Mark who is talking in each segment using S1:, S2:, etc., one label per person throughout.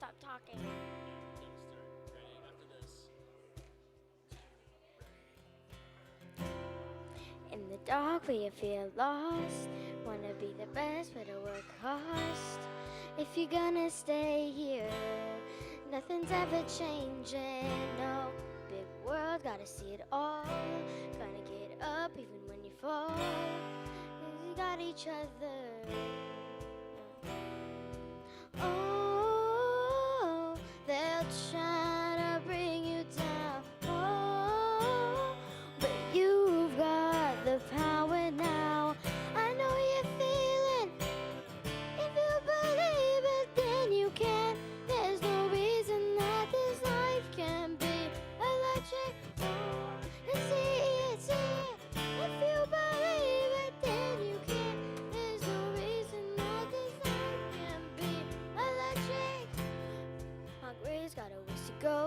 S1: stop talking. In the dark where you feel lost, wanna be the best, better work hard. If you're gonna stay here, nothing's ever changing. No, big world, gotta see it all. Gonna get up even when you fall. 'Cause you got each other. Oh, they'll try to bring you down. Oh, but you've got the power now. I know you're feeling. If you believe it, then you can. There's no reason that this life can be electric. Oh, and see it, see it. If you believe it, then you can. There's no reason that this life can be electric. My grade's got a ways to go.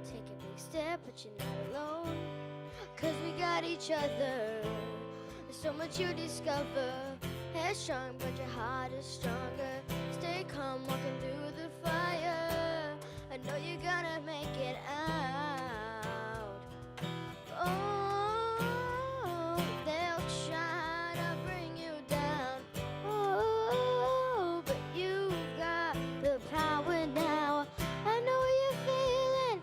S1: Take a big step, but you're not alone. 'Cause we got each other. There's so much you discover. Headstrong, but your heart is stronger. Stay calm, walking through the fire. I know you're gonna make it out. Oh, they'll try to bring you down. Oh, but you've got the power now. I know you're feeling.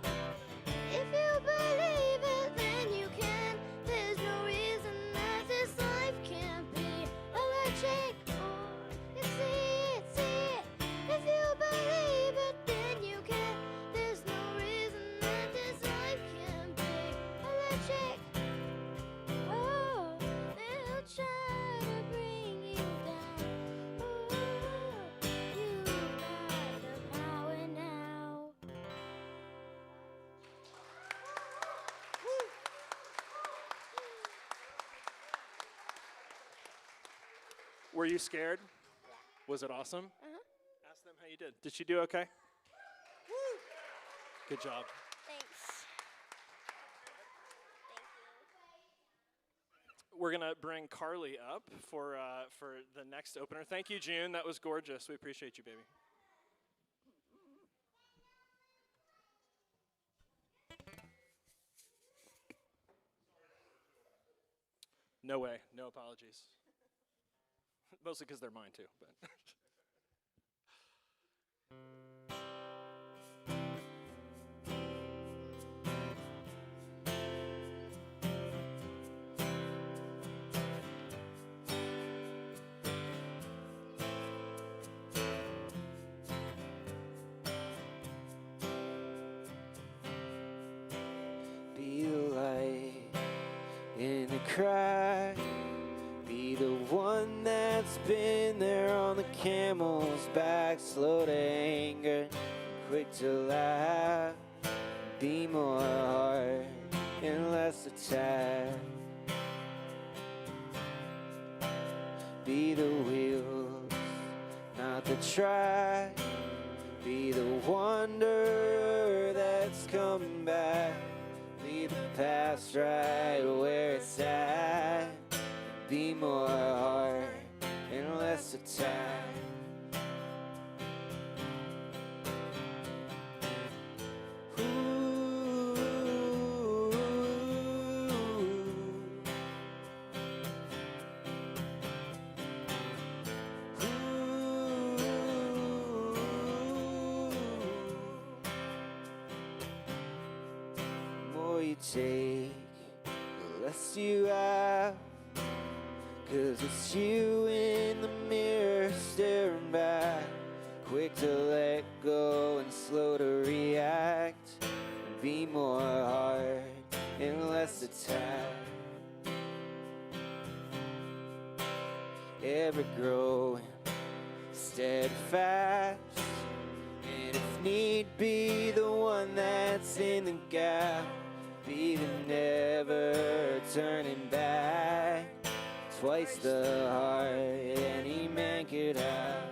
S1: If you believe it, then you can. There's no reason that this life can't be electric. Oh, you see it, see it. If you believe it, then you can. There's no reason that this life can't be electric. Oh, they'll try to bring you down. Oh, you've got the power now.
S2: Were you scared? Was it awesome? Ask them how you did. Did she do okay? Good job.
S1: Thanks.
S2: We're going to bring Carly up for the next opener. Thank you, June. That was gorgeous. We appreciate you, baby. No way. No apologies. Mostly because they're mine, too. But
S3: Be the light in the crack. Be the one that's been there on the camel's back. Slow to anger, quick to laugh. Be more hard and less attack. Be the wheels, not the track. Be the wonder that's coming back. Leave the past right where it's at. Be more heart and less attack. More you take, the less you have. 'Cause it's you in the mirror staring back. Quick to let go and slow to react. Be more hard and less attack. Ever growing steadfast. And if need be, the one that's in the gap. Be the never turning back. Twice the heart any man could have.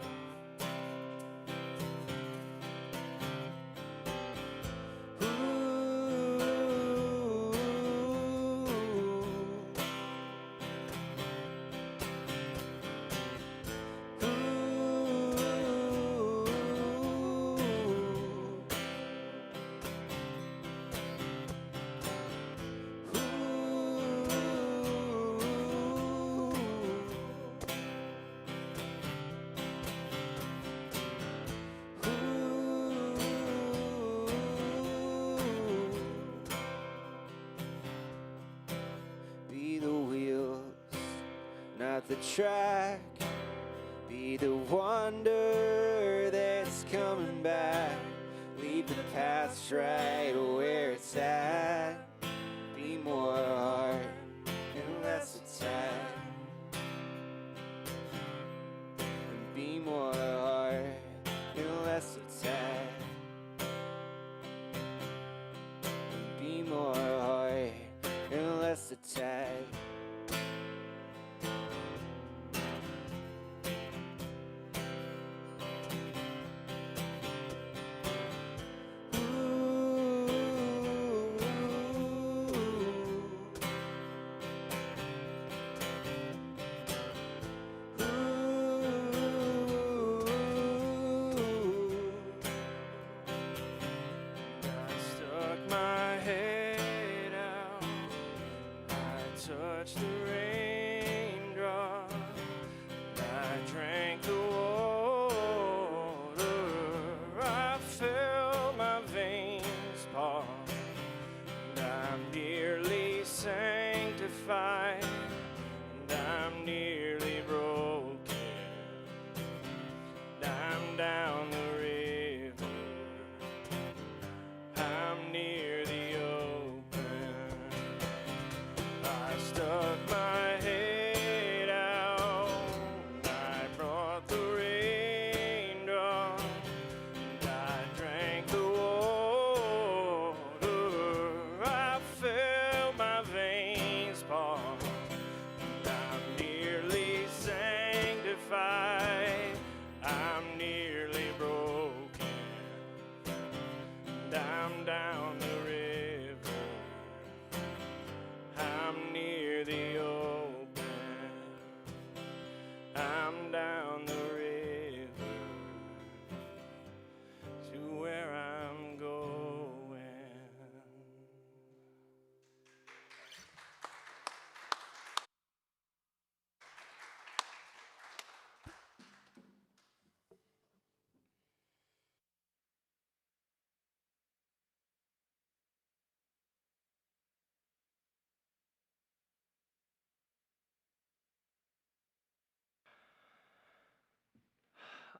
S3: the track, be the wonder that's coming back. Leave the past right where it's at. Be more heart and less attack. Be more heart and less attack. Be more heart and less attack.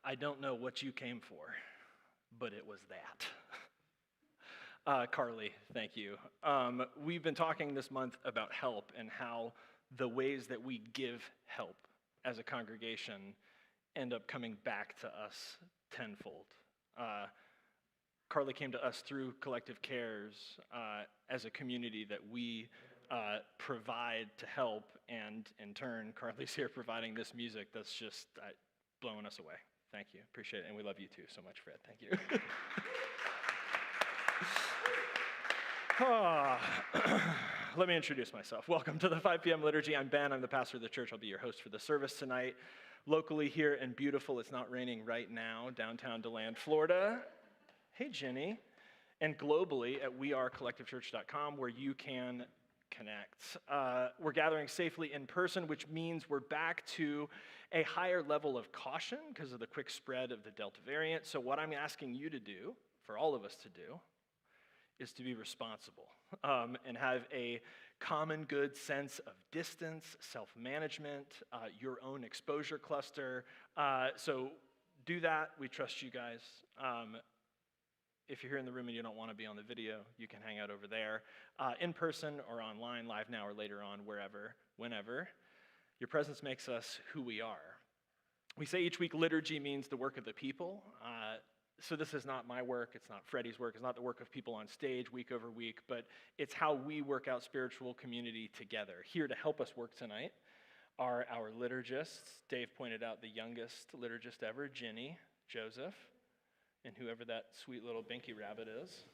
S2: I don't know what you came for, but it was that. Carly, thank you. We've been talking this month about help and how the ways that we give help as a congregation end up coming back to us tenfold. Carly came to us through Collective Cares as a community that we provide to help, and in turn, Carly's here providing this music that's just blowing us away. Thank you, appreciate it, and we love you too so much, Fred, thank you. Let me introduce myself. Welcome to the 5 p.m. Liturgy. I'm Ben, I'm the pastor of the church. I'll be your host for the service tonight. Locally here in beautiful, it's not raining right now, downtown DeLand, Florida. Hey, Jenny. And globally at wearecollectivechurch.com, where you can connect. We're gathering safely in person, which means we're back to a higher level of caution because of the quick spread of the Delta variant. So what I'm asking you to do, for all of us to do, is to be responsible and have a common good sense of distance, self-management, your own exposure cluster. So do that. We trust you guys. If you're here in the room and you don't want to be on the video, you can hang out over there, in person or online, live now or later on, wherever, whenever. Your presence makes us who we are. We say each week liturgy means the work of the people. So this is not my work, it's not Freddie's work, it's not the work of people on stage week over week, but it's how we work out spiritual community together. Here to help us work tonight are our liturgists. Dave pointed out the youngest liturgist ever, Ginny, Joseph, and whoever that sweet little binky rabbit is.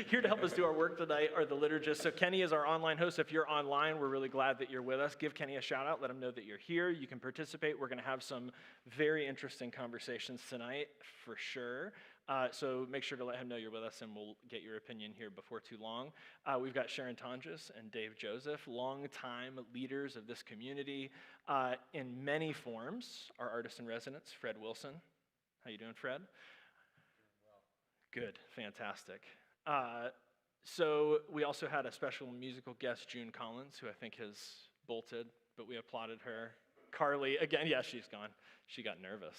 S2: Here to help us do our work tonight are the liturgists. So Kenny is our online host. If you're online, we're really glad that you're with us. Give Kenny a shout out. Let him know that you're here. You can participate. We're going to have some very interesting conversations tonight for sure. So make sure to let him know you're with us, and we'll get your opinion here before too long. We've got Sharon Tonjes and Dave Joseph, longtime leaders of this community in many forms. Our artist in residence, Fred Wilson. How you doing, Fred? Good, fantastic. So we also had a special musical guest, June Collins, who I think has bolted, but we applauded her. Carly, again, yeah, she's gone. She got nervous.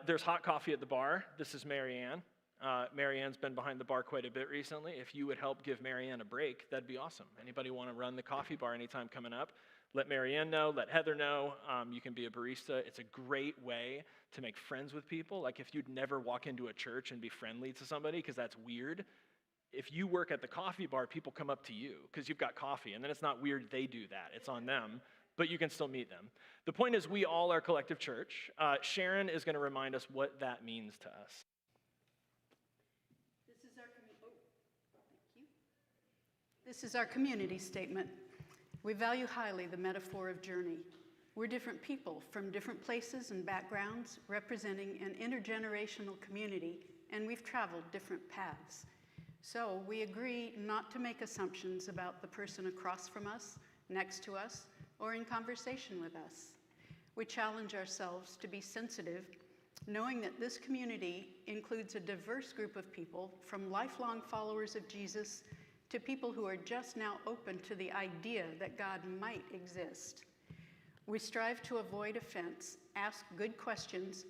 S2: There's hot coffee at the bar. This is Marianne. Marianne's been behind the bar quite a bit recently. If you would help give Marianne a break, that'd be awesome. Anybody want to run the coffee bar anytime coming up? Let Marianne know, let Heather know. You can be a barista. It's a great way to make friends with people. Like if you'd never walk into a church and be friendly to somebody, because that's weird. If you work at the coffee bar, people come up to you because you've got coffee, and then it's not weird they do that. It's on them, but you can still meet them. The point is we all are collective church. Sharon is going to remind us what that means to us.
S4: This is our community statement. We value highly the metaphor of journey. We're different people from different places and backgrounds representing an intergenerational community, and we've traveled different paths. So we agree not to make assumptions about the person across from us, next to us, or in conversation with us. We challenge ourselves to be sensitive, knowing that this community includes a diverse group of people, from lifelong followers of Jesus to people who are just now open to the idea that God might exist. We strive to avoid offense, ask good questions,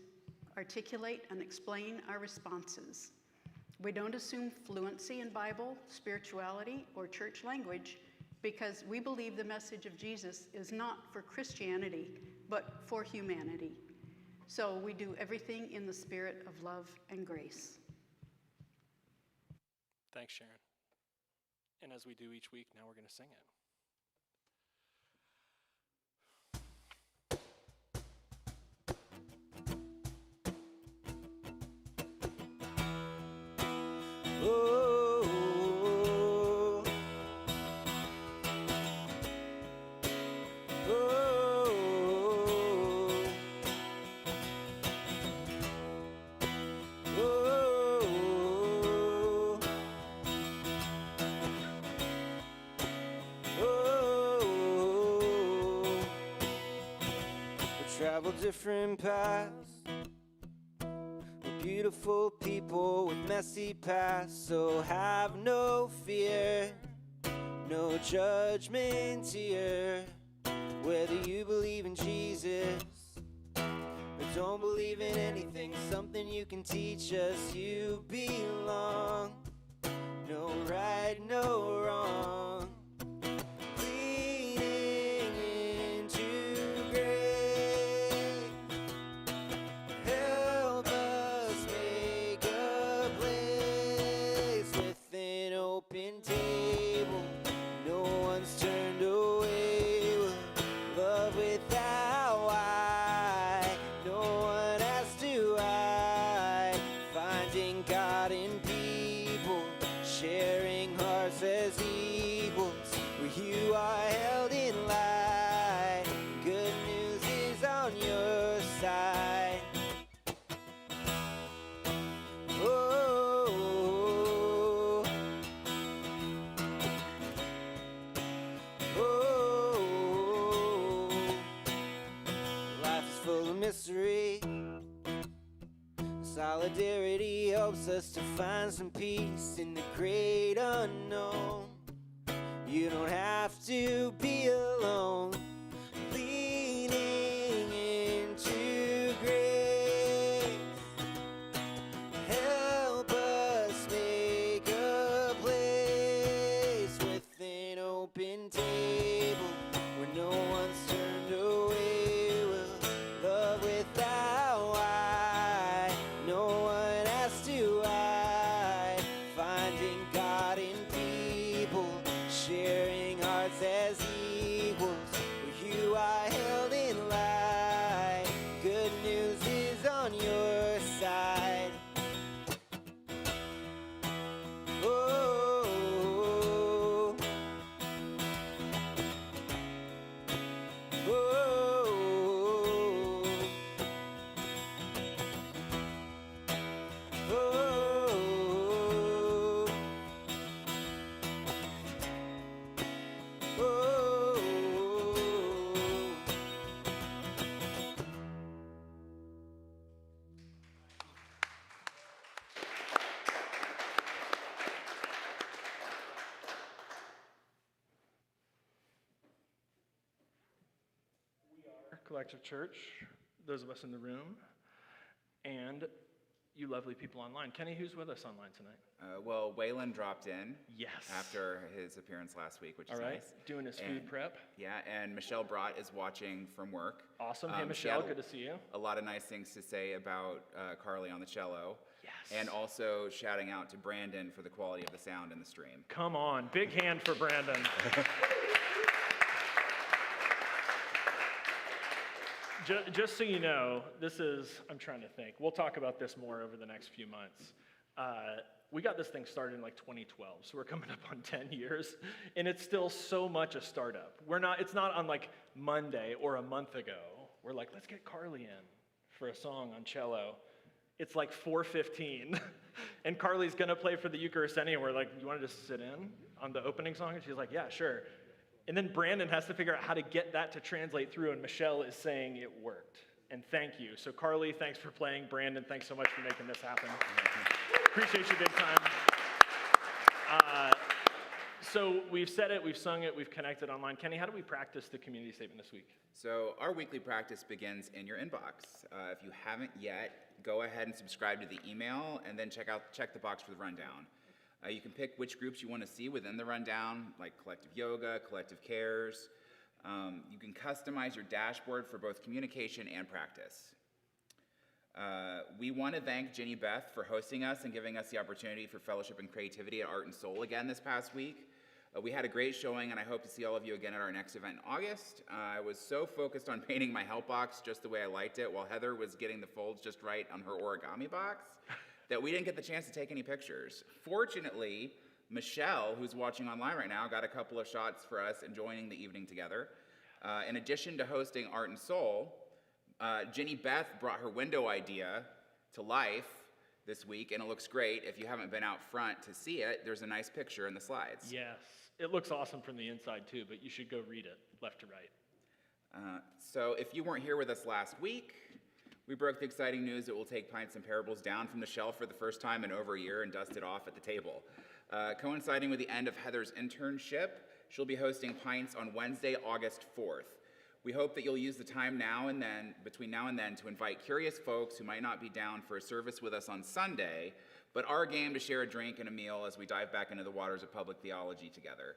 S4: articulate and explain our responses. We don't assume fluency in Bible, spirituality, or church language because we believe the message of Jesus is not for Christianity, but for humanity. So we do everything in the spirit of love and grace.
S2: Thanks, Sharon. And as we do each week, now we're going to sing it.
S3: Oh, oh, travel different paths. We're beautiful people with messy pasts, so have no fear, no judgment here. Whether you believe in Jesus or don't believe in anything, something you can teach us. You belong, no right, no wrong. Solidarity helps us to find some peace in the great unknown. You don't have to be alone. Leaning into grace, help us make a place with an open table where no one's turned away. We'll love without why. No one has to hide. Finding God in people, sharing hearts as equals.
S2: Collective Church, those of us in the room, and you lovely people online. Kenny, who's with us online tonight?
S5: Well, Waylon dropped in
S2: Yes.
S5: after his appearance last week, which is
S2: All right,
S5: nice.
S2: doing his food
S5: And-
S2: prep.
S5: Yeah, and Michelle Brott is watching from work.
S2: Awesome. Hey,
S5: She
S2: Michelle,
S5: had
S2: good to see you.
S5: A lot of nice things to say about Carly on the cello.
S2: Yes.
S5: And also shouting out to Brandon for the quality of the sound in the stream.
S2: Come on, big hand for Brandon. Just so you know, this is, I'm trying to think. We'll talk about this more over the next few months. We got this thing started in like 2012, so we're coming up on 10 years, and it's still so much a startup. It's not on like Monday or a month ago. We're like, let's get Carly in for a song on cello. It's like 4:15, and Carly's gonna play for the Eucharist anyway. We're like, you wanna just sit in on the opening song? And she's like, yeah, sure. And then Brandon has to figure out how to get that to translate through, and Michelle is saying it worked. And thank you. So Carly, thanks for playing. Brandon, thanks so much for making this happen. Appreciate you big time. So we've said it, we've sung it, we've connected online. Kenny, how do we practice the community statement this week?
S5: So our weekly practice begins in your inbox. If you haven't yet, go ahead and subscribe to the email, and then check the box for the rundown. You can pick which groups you want to see within the rundown, like collective yoga, collective cares. You can customize your dashboard for both communication and practice. We want to thank Ginny Beth for hosting us and giving us the opportunity for fellowship and creativity at Art and Soul again this past week. We had a great showing, and I hope to see all of you again at our next event in August. I was so focused on painting my help box just the way I liked it, while Heather was getting the folds just right on her origami box, that we didn't get the chance to take any pictures. Fortunately, Michelle, who's watching online right now, got a couple of shots for us enjoying the evening together. In addition to hosting Art and Soul, Ginny Beth brought her window idea to life this week, and it looks great. If you haven't been out front to see it, there's a nice picture in the slides.
S2: Yes, it looks awesome from the inside too, but you should go read it left to right.
S5: So if you weren't here with us last week, we broke the exciting news that we'll take Pints and Parables down from the shelf for the first time in over a year and dust it off at the table. Coinciding with the end of Heather's internship, she'll be hosting Pints on Wednesday, August 4th. We hope that you'll use the time between now and then, to invite curious folks who might not be down for a service with us on Sunday, but are game to share a drink and a meal as we dive back into the waters of public theology together.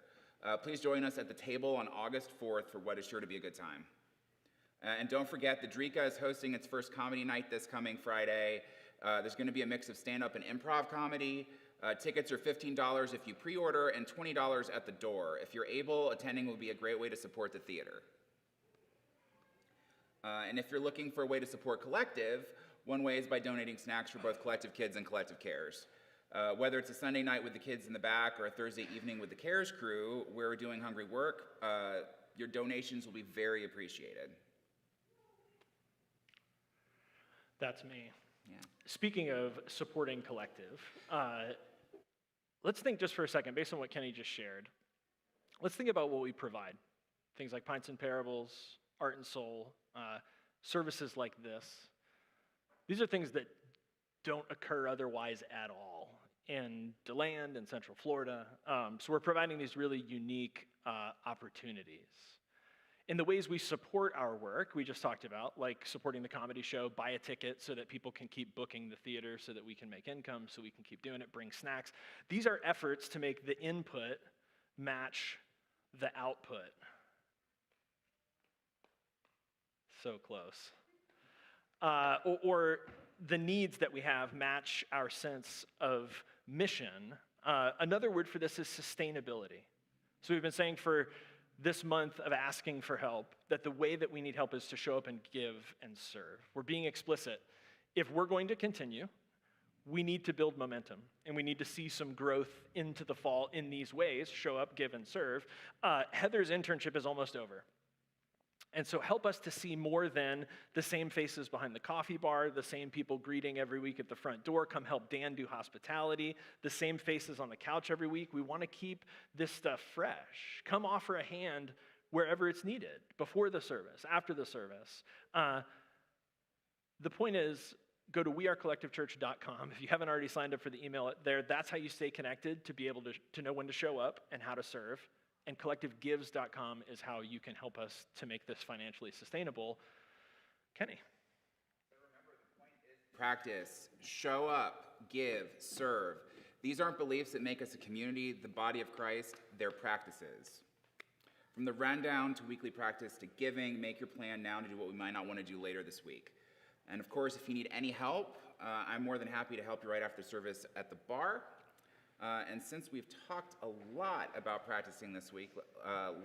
S5: Please join us at the table on August 4th for what is sure to be a good time. And don't forget, the Drika is hosting its first comedy night this coming Friday. There's going to be a mix of stand-up and improv comedy. Tickets are $15 if you pre-order and $20 at the door. If you're able, attending will be a great way to support the theater. And if you're looking for a way to support Collective, one way is by donating snacks for both Collective Kids and Collective Cares. Whether it's a Sunday night with the kids in the back or a Thursday evening with the Cares crew, where we're doing hungry work, your donations will be very appreciated.
S2: That's me.
S5: Yeah.
S2: Speaking of supporting Collective, let's think just for a second, based on what Kenny just shared, let's think about what we provide. Things like Pints and Parables, Art and Soul, services like this. These are things that don't occur otherwise at all in DeLand and Central Florida. So we're providing these really unique opportunities. In the ways we support our work, we just talked about, like supporting the comedy show, buy a ticket so that people can keep booking the theater so that we can make income, so we can keep doing it, bring snacks. These are efforts to make the input match the output. So close. Or the needs that we have match our sense of mission. Another word for this is sustainability. So we've been saying for this month of asking for help that the way that we need help is to show up and give and serve. We're being explicit. If we're going to continue, we need to build momentum, and we need to see some growth into the fall in these ways: show up, give, and serve. Heather's internship is almost over. And so help us to see more than the same faces behind the coffee bar, the same people greeting every week at the front door. Come help Dan do hospitality, the same faces on the couch every week. We want to keep this stuff fresh. Come offer a hand wherever it's needed, before the service, after the service. The point is, go to wearecollectivechurch.com. If you haven't already signed up for the email there, that's how you stay connected to be able to know when to show up and how to serve. And collectivegives.com is how you can help us to make this financially sustainable. Kenny.
S5: Practice, show up, give, serve. These aren't beliefs that make us a community, the body of Christ, they're practices. From the rundown to weekly practice to giving, make your plan now to do what we might not want to do later this week. And of course, if you need any help, I'm more than happy to help you right after service at the bar. And since we've talked a lot about practicing this week,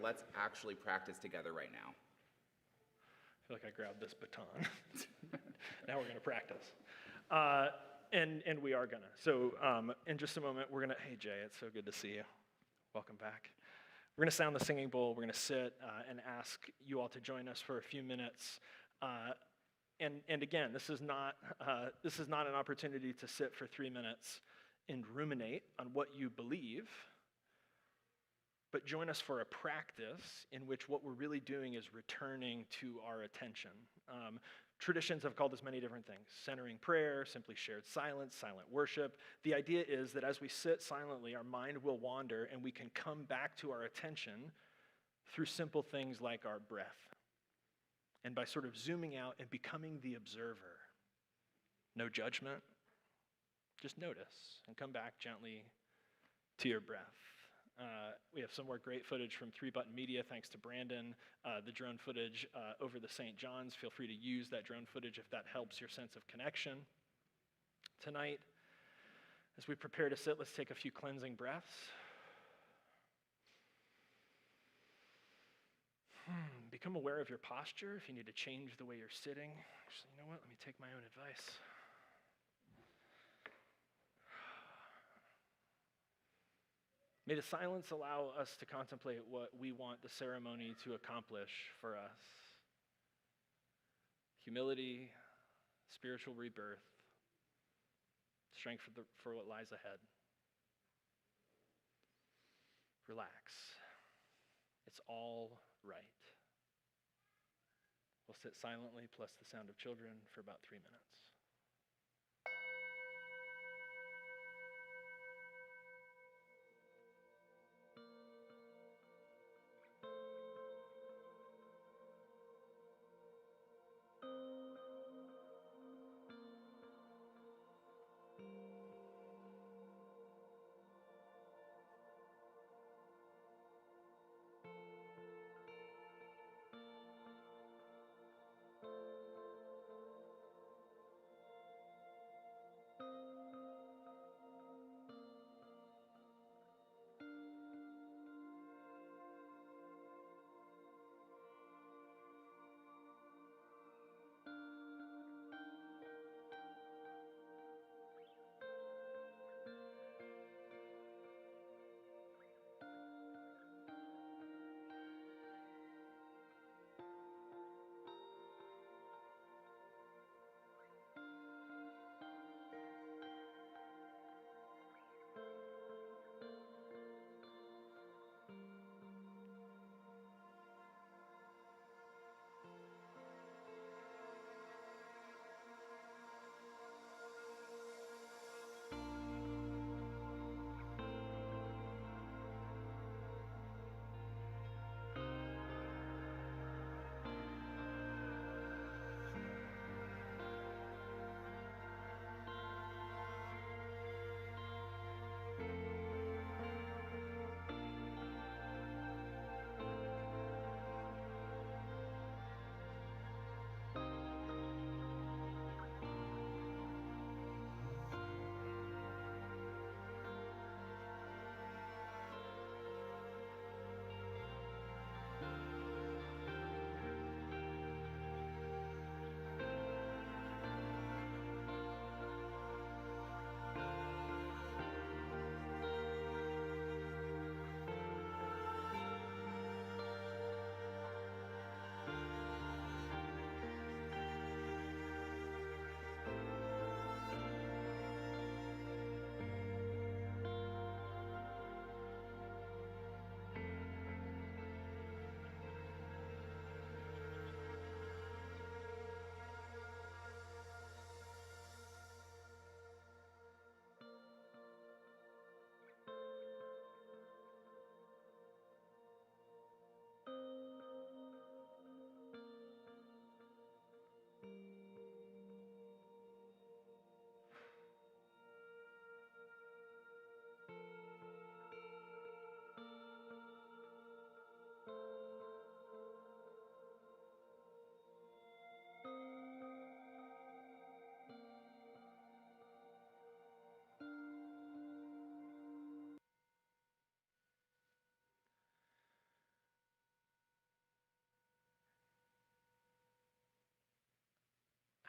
S5: let's actually practice together right now.
S2: I feel like I grabbed this baton. Now we're going to practice. And we are going to. So in just a moment, we're going to, hey, Jay, it's so good to see you. Welcome back. We're going to sound the singing bowl. We're going to sit and ask you all to join us for a few minutes. And again, this is not an opportunity to sit for 3 minutes and ruminate on what you believe, but join us for a practice in which what we're really doing is returning to our attention. Traditions have called this many different things: centering prayer, simply shared silence, silent worship. The idea is that as we sit silently, our mind will wander and we can come back to our attention through simple things like our breath, and by sort of zooming out and becoming the observer. No judgment, just notice and come back gently to your breath. We have some more great footage from 3-Button Media, thanks to Brandon. The drone footage over the St. John's. Feel free to use that drone footage if that helps your sense of connection. Tonight, as we prepare to sit, let's take a few cleansing breaths. Become aware of your posture. If you need to change the way you're sitting, actually, you know what? Let me take my own advice. May the silence allow us to contemplate what we want the ceremony to accomplish for us. Humility, spiritual rebirth, strength for what lies ahead. Relax. It's all right. We'll sit silently, plus the sound of children, for about 3 minutes.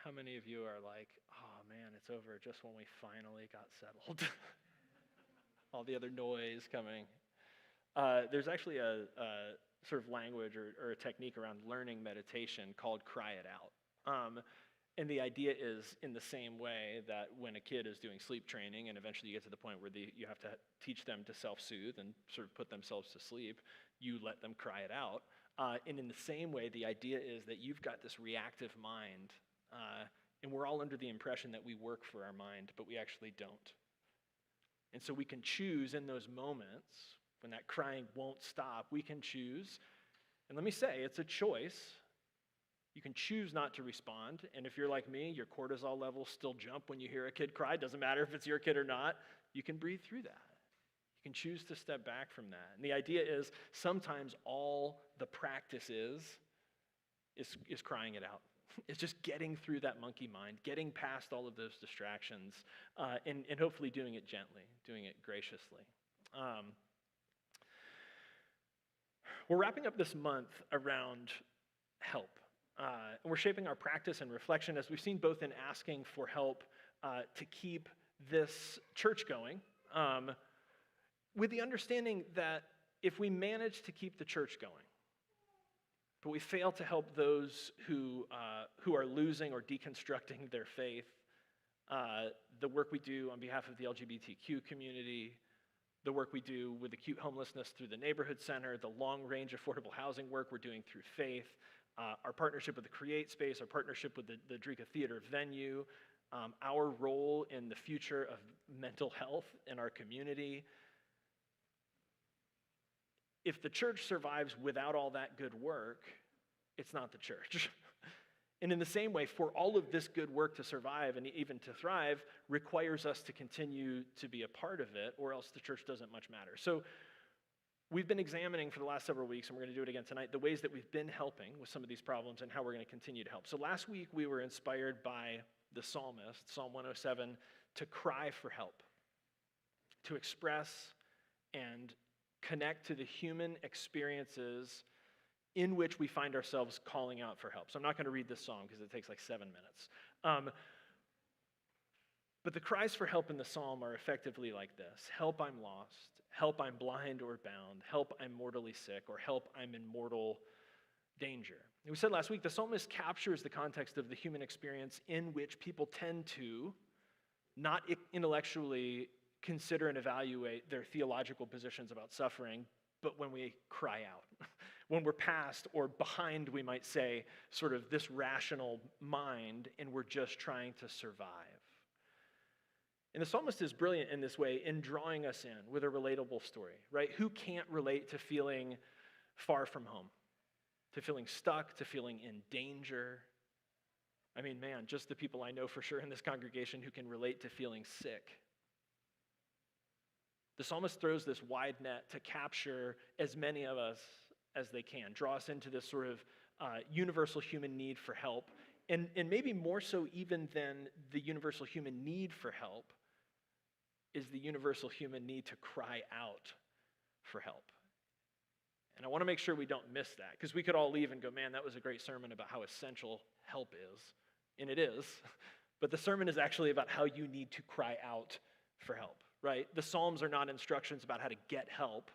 S2: How many of you are like, oh man, it's over just when we finally got settled? All the other noise coming. There's actually a sort of language or a technique around learning meditation called cry it out. And the idea is in the same way that when a kid is doing sleep training and eventually you get to the point where you have to teach them to self-soothe and sort of put themselves to sleep, you let them cry it out. And in the same way, the idea is that you've got this reactive mind, and we're all under the impression that we work for our mind, but we actually don't. And so we can choose in those moments when that crying won't stop, we can choose, and let me say, it's a choice. You can choose not to respond, and if you're like me, your cortisol levels still jump when you hear a kid cry. It doesn't matter if it's your kid or not. You can breathe through that. You can choose to step back from that. And the idea is sometimes all the practice is crying it out. It's just getting through that monkey mind, getting past all of those distractions, and hopefully doing it gently, doing it graciously. We're wrapping up this month around help. And we're shaping our practice and reflection, as we've seen, both in asking for help to keep this church going, with the understanding that if we manage to keep the church going, but we fail to help those who are losing or deconstructing their faith, the work we do on behalf of the LGBTQ community, the work we do with acute homelessness through the neighborhood center, the long-range affordable housing work we're doing through faith, our partnership with the Create Space, our partnership with the Drika Theater venue, our role in the future of mental health in our community. If the church survives without all that good work, it's not the church. And in the same way, for all of this good work to survive and even to thrive requires us to continue to be a part of it, or else the church doesn't much matter. So we've been examining for the last several weeks, and we're going to do it again tonight, the ways that we've been helping with some of these problems and how we're going to continue to help. So last week we were inspired by the psalmist, Psalm 107, to cry for help, to express and connect to the human experiences in which we find ourselves calling out for help. So I'm not going to read this psalm because it takes like 7 minutes. But the cries for help in the psalm are effectively like this: help, I'm lost. Help, I'm blind or bound. Help, I'm mortally sick. Or help, I'm in mortal danger. And we said last week, the psalmist captures the context of the human experience in which people tend to not intellectually consider and evaluate their theological positions about suffering, but when we cry out, when we're past or behind, we might say, sort of this rational mind, and we're just trying to survive. And the psalmist is brilliant in this way in drawing us in with a relatable story, right? Who can't relate to feeling far from home, to feeling stuck, to feeling in danger? I mean, man, just the people I know for sure in this congregation who can relate to feeling sick. The psalmist throws this wide net to capture as many of us as they can, draw us into this sort of universal human need for help, and maybe more so even than the universal human need for help is the universal human need to cry out for help. And I want to make sure we don't miss that, because we could all leave and go, man, that was a great sermon about how essential help is, and it is, but the sermon is actually about how you need to cry out for help. Right? The Psalms are not instructions about how to get help.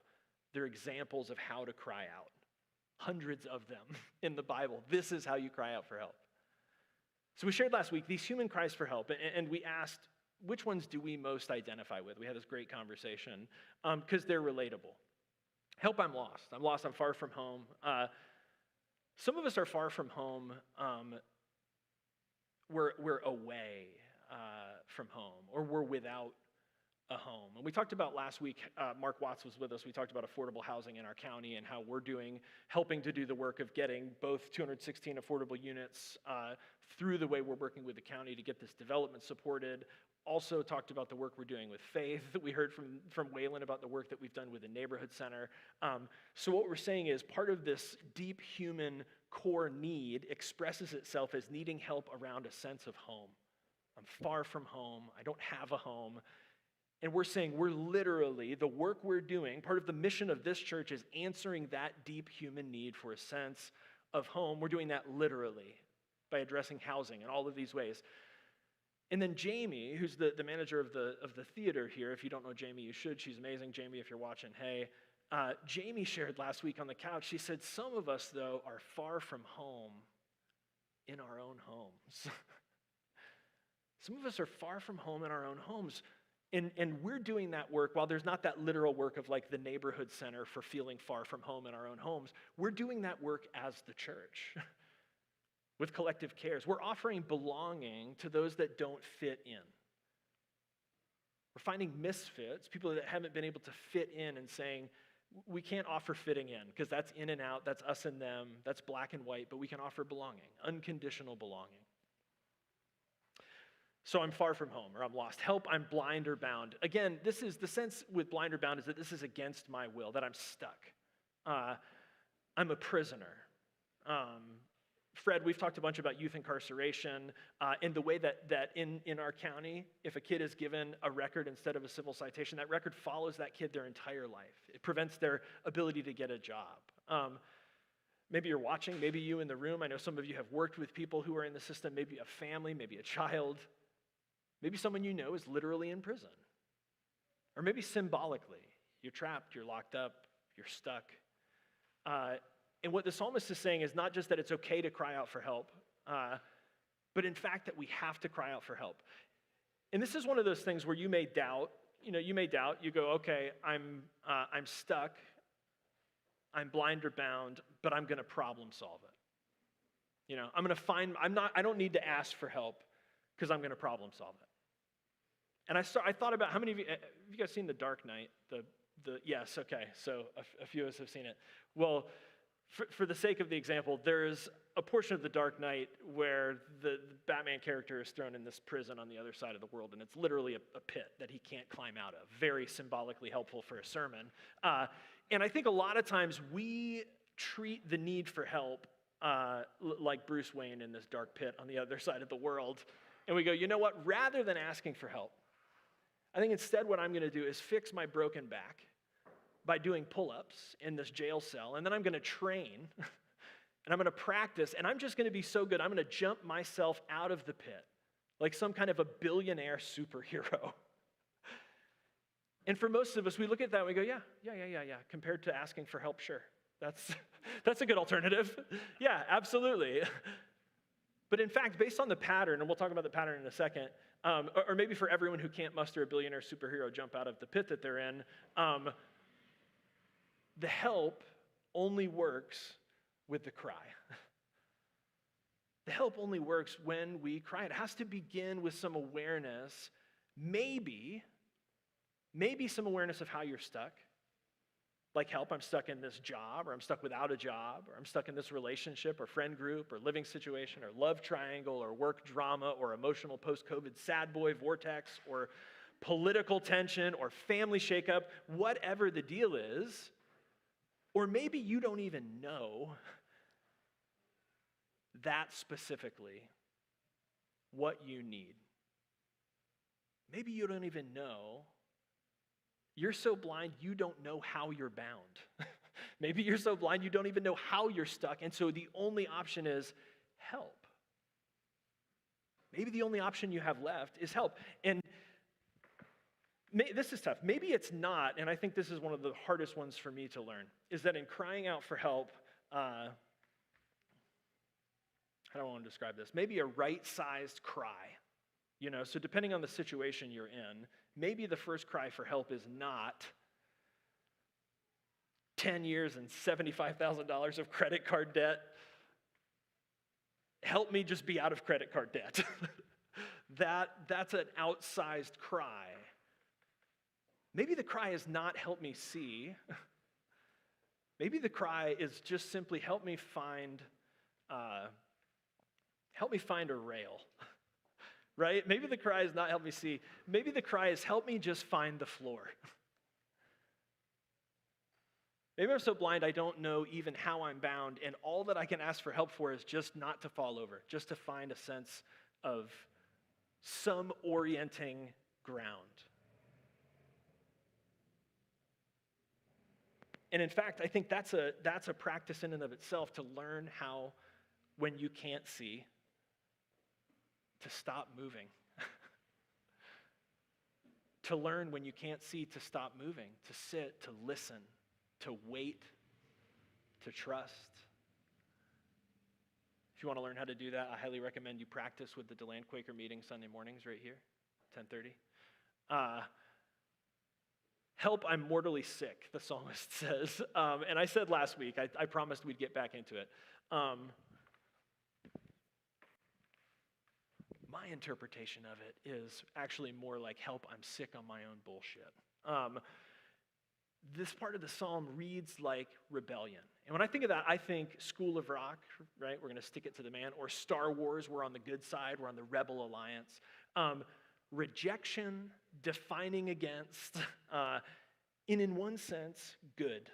S2: They're examples of how to cry out. Hundreds of them in the Bible. This is how you cry out for help. So we shared last week these human cries for help, and we asked, which ones do we most identify with? We had this great conversation because they're relatable. Help, I'm lost. I'm lost, I'm far from home. Some of us are far from home. We're away from home, or we're without a home. And we talked about last week, Mark Watts was with us, we talked about affordable housing in our county and how we're helping to do the work of getting both 216 affordable units through the way we're working with the county to get this development supported. Also talked about the work we're doing with faith. We heard from Waylon about the work that we've done with the neighborhood center. So what we're saying is part of this deep human core need expresses itself as needing help around a sense of home. I'm far from home. I don't have a home. And we're saying we're literally, the work we're doing, part of the mission of this church is answering that deep human need for a sense of home. We're doing that literally. by addressing housing in all of these ways. And then Jamie, who's the manager of the theater here, if you don't know Jamie, you should. She's amazing. Jamie, if you're watching, hey. Jamie shared last week on the couch, she said, some of us, though, are far from home in our own homes. Some of us are far from home in our own homes. And we're doing that work, while there's not that literal work of like the neighborhood center for feeling far from home in our own homes, we're doing that work as the church with collective cares. We're offering belonging to those that don't fit in. We're finding misfits, people that haven't been able to fit in, and saying, we can't offer fitting in because that's in and out, that's us and them, that's black and white, but we can offer belonging, unconditional belonging. So I'm far from home, or I'm lost. Help, I'm blind or bound. Again, this is the sense with blind or bound, is that this is against my will, that I'm stuck. I'm a prisoner. Fred, we've talked a bunch about youth incarceration and the way that in our county, if a kid is given a record instead of a civil citation, that record follows that kid their entire life. It prevents their ability to get a job. Maybe you're watching, maybe you in the room. I know some of you have worked with people who are in the system, maybe a family, maybe a child. Maybe someone you know is literally in prison. Or maybe symbolically, you're trapped, you're locked up, you're stuck. And what the psalmist is saying is not just that it's okay to cry out for help, but in fact that we have to cry out for help. And this is one of those things where you may doubt, you go, okay, I'm stuck, I'm blind or bound, but I'm gonna problem solve it. I don't need to ask for help because I'm gonna problem solve it. And I thought about how many of you, have you guys seen The Dark Knight? Yes, okay, so a few of us have seen it. Well, for the sake of the example, there's a portion of The Dark Knight where the Batman character is thrown in this prison on the other side of the world, and it's literally a pit that he can't climb out of. Very symbolically helpful for a sermon. And I think a lot of times we treat the need for help like Bruce Wayne in this dark pit on the other side of the world, and we go, you know what, rather than asking for help, I think instead what I'm going to do is fix my broken back by doing pull-ups in this jail cell, and then I'm going to train, and I'm going to practice, and I'm just going to be so good, I'm going to jump myself out of the pit like some kind of a billionaire superhero. And for most of us, we look at that and we go, yeah, compared to asking for help, sure. That's a good alternative. Yeah, absolutely. But in fact, based on the pattern, and we'll talk about the pattern in a second, or maybe for everyone who can't muster a billionaire superhero jump out of the pit that they're in, the help only works with the cry. The help only works when we cry. It has to begin with some awareness, maybe some awareness of how you're stuck. Like help, I'm stuck in this job, or I'm stuck without a job, or I'm stuck in this relationship or friend group or living situation or love triangle or work drama or emotional post-COVID sad boy vortex or political tension or family shakeup, whatever the deal is. Or maybe you don't even know that specifically what you need. Maybe you don't even know. You're so blind, you don't know how you're bound. Maybe you're so blind, you don't even know how you're stuck, and so the only option is help. Maybe the only option you have left is help. And this is tough. Maybe it's not, and I think this is one of the hardest ones for me to learn, is that in crying out for help, how do I want to describe this? Maybe a right-sized cry. So depending on the situation you're in, maybe the first cry for help is not 10 years and $75,000 of credit card debt. Help me just be out of credit card debt. That's an outsized cry. Maybe the cry is not help me see. Maybe the cry is just simply help me find a rail. Right? Maybe the cry is not help me see. Maybe the cry is help me just find the floor. Maybe I'm so blind I don't know even how I'm bound, and all that I can ask for help for is just not to fall over, just to find a sense of some orienting ground. And in fact, I think that's a practice in and of itself, to learn how, when you can't see, to stop moving. To learn when you can't see to stop moving, to sit, to listen, to wait, to trust. If you want to learn how to do that, I highly recommend you practice with the DeLand Quaker meeting Sunday mornings right here, 10:30. Help, I'm mortally sick, the psalmist says. And I said last week, I promised we'd get back into it. My interpretation of it is actually more like, help, I'm sick on my own bullshit. This part of the psalm reads like rebellion. And when I think of that, I think School of Rock, right? We're going to stick it to the man. Or Star Wars, we're on the good side, we're on the rebel alliance. Rejection, defining against, and in one sense, good.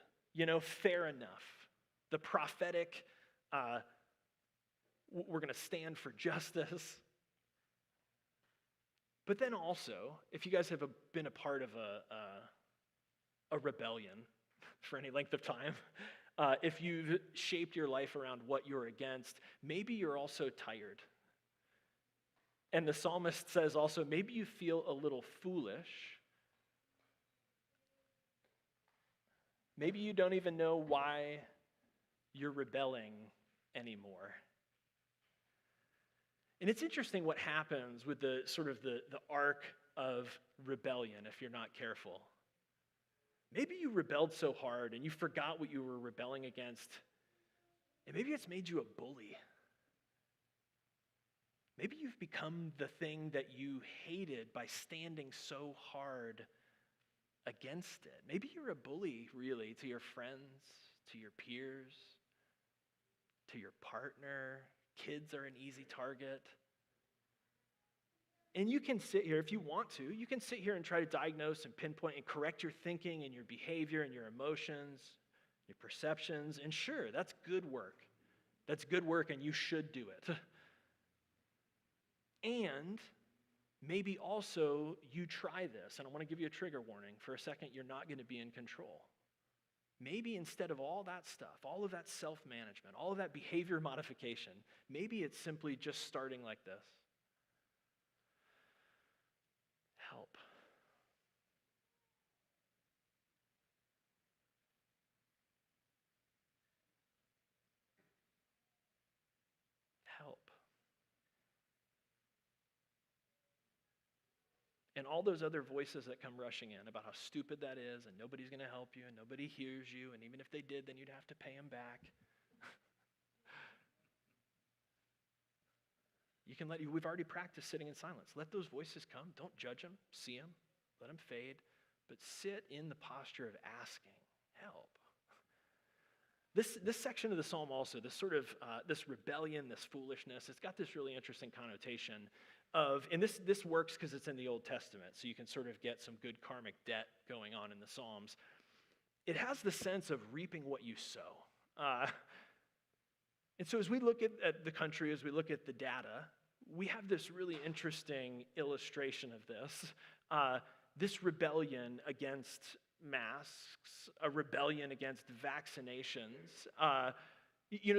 S2: Fair enough. The prophetic, we're going to stand for justice. But then also, if you guys have been a part of a rebellion for any length of time, if you've shaped your life around what you're against, maybe you're also tired. And the psalmist says also, maybe you feel a little foolish. Maybe you don't even know why you're rebelling anymore. And it's interesting what happens with the sort of the arc of rebellion if you're not careful. Maybe you rebelled so hard and you forgot what you were rebelling against, and maybe it's made you a bully. Maybe you've become the thing that you hated by standing so hard against it. Maybe you're a bully, really, to your friends, to your peers, to your partner. Kids are an easy target. And you can sit here, if you want to, you can sit here and try to diagnose and pinpoint and correct your thinking and your behavior and your emotions, your perceptions. And sure, that's good work. That's good work, and you should do it. And maybe also you try this, and I want to give you a trigger warning. For a second, you're not going to be in control. Maybe instead of all that stuff, all of that self-management, all of that behavior modification, maybe it's simply just starting like this. Help. Help. And all those other voices that come rushing in about how stupid that is, and nobody's going to help you, and nobody hears you, and even if they did, then you'd have to pay them back. We've already practiced sitting in silence. Let those voices come. Don't judge them. See them. Let them fade. But sit in the posture of asking, help. This section of the psalm also, this sort of, this rebellion, this foolishness, it's got this really interesting connotation of, and this works because it's in the Old Testament, so you can sort of get some good karmic debt going on in the Psalms. It has the sense of reaping what you sow. And so as we look at the country, as we look at the data, we have this really interesting illustration of this. This rebellion against masks, a rebellion against vaccinations.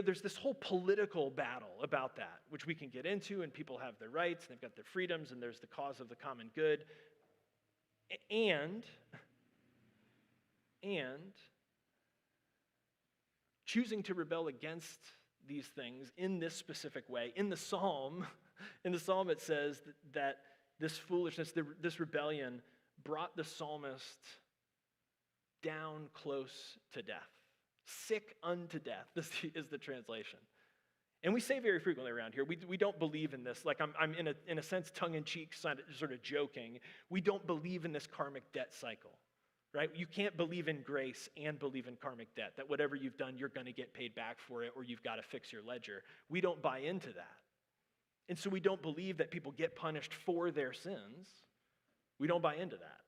S2: There's this whole political battle about that, which we can get into, and people have their rights, and they've got their freedoms, and there's the cause of the common good. And choosing to rebel against these things in this specific way. In the psalm it says that this foolishness, this rebellion brought the psalmist down close to death. Sick unto death, this is the translation. And we say very frequently around here, we don't believe in this. Like I'm in a sense tongue-in-cheek, sort of joking. We don't believe in this karmic debt cycle. Right? You can't believe in grace and believe in karmic debt, that whatever you've done, you're going to get paid back for it, or you've got to fix your ledger. We don't buy into that. And so we don't believe that people get punished for their sins. We don't buy into that.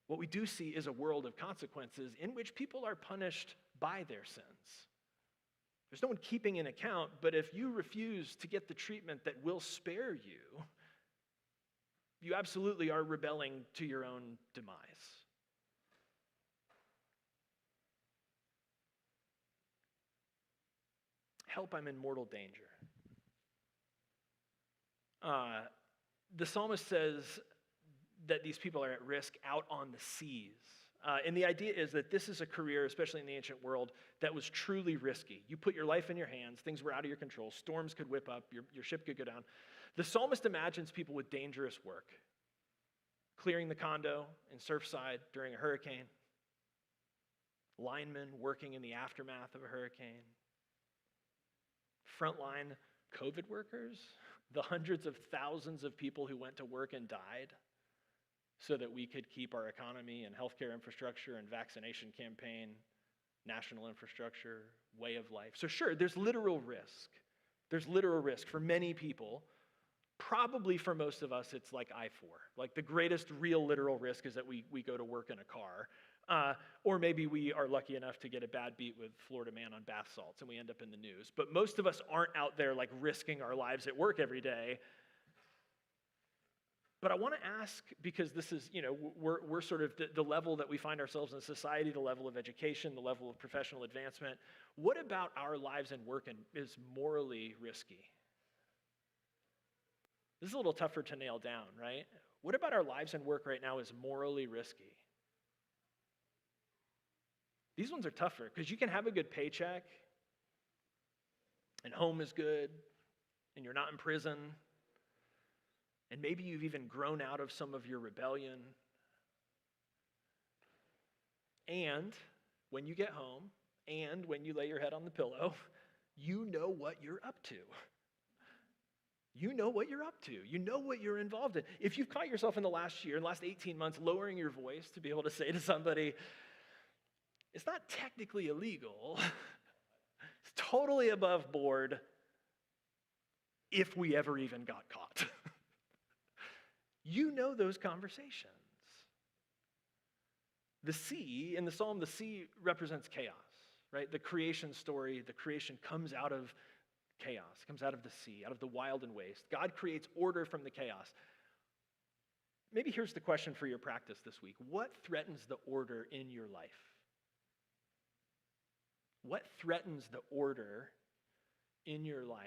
S2: What we do see is a world of consequences in which people are punished by their sins. There's no one keeping an account, but if you refuse to get the treatment that will spare you, you absolutely are rebelling to your own demise. Help, I'm in mortal danger. The psalmist says that these people are at risk out on the seas. And the idea is that this is a career, especially in the ancient world, that was truly risky. You put your life in your hands, things were out of your control, storms could whip up, your ship could go down. The psalmist imagines people with dangerous work, clearing the condo in Surfside during a hurricane, linemen working in the aftermath of a hurricane, frontline COVID workers, the hundreds of thousands of people who went to work and died so that we could keep our economy and healthcare infrastructure and vaccination campaign, national infrastructure, way of life. So sure, there's literal risk. There's literal risk for many people. Probably for most of us, it's like I-4. Like the greatest real literal risk is that we go to work in a car. Or maybe we are lucky enough to get a bad beat with Florida man on bath salts and we end up in the news. But most of us aren't out there like risking our lives at work every day. But I want to ask, because this is, we're sort of the level that we find ourselves in society, the level of education, the level of professional advancement. What about our lives and work is morally risky? This is a little tougher to nail down, right? What about our lives and work right now is morally risky? These ones are tougher because you can have a good paycheck and home is good and you're not in prison and maybe you've even grown out of some of your rebellion. And when you get home and when you lay your head on the pillow, you know what you're up to. You know what you're up to. You know what you're involved in. If you've caught yourself in the last year, in the last 18 months, lowering your voice to be able to say to somebody, it's not technically illegal. It's totally above board if we ever even got caught. You know those conversations. The sea, in the psalm, the sea represents chaos, right? The creation story, the creation comes out of chaos, comes out of the sea, out of the wild and waste. God creates order from the chaos. Maybe here's the question for your practice this week. What threatens the order in your life? What threatens the order in your life?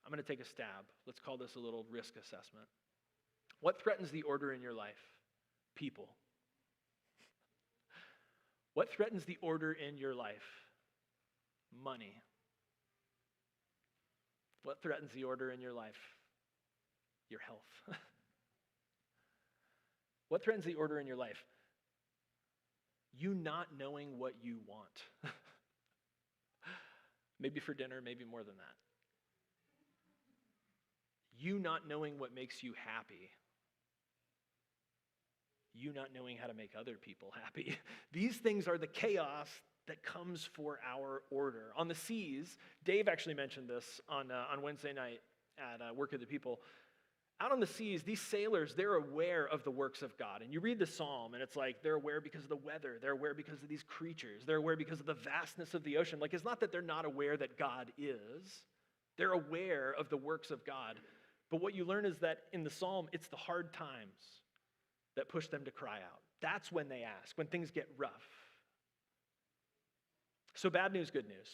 S2: I'm going to take a stab. Let's call this a little risk assessment. What threatens the order in your life? People. What threatens the order in your life? Money. What threatens the order in your life? Your health. What threatens the order in your life? You not knowing what you want. Maybe for dinner, maybe more than that. You not knowing what makes you happy. You not knowing how to make other people happy. These things are the chaos that comes for our order. On the seas, Dave actually mentioned this on Wednesday night at Work of the People. Out on the seas, these sailors, they're aware of the works of God. And you read the psalm, and it's like they're aware because of the weather. They're aware because of these creatures. They're aware because of the vastness of the ocean. Like, it's not that they're not aware that God is. They're aware of the works of God. But what you learn is that in the psalm, it's the hard times that push them to cry out. That's when they ask, when things get rough. So bad news, good news.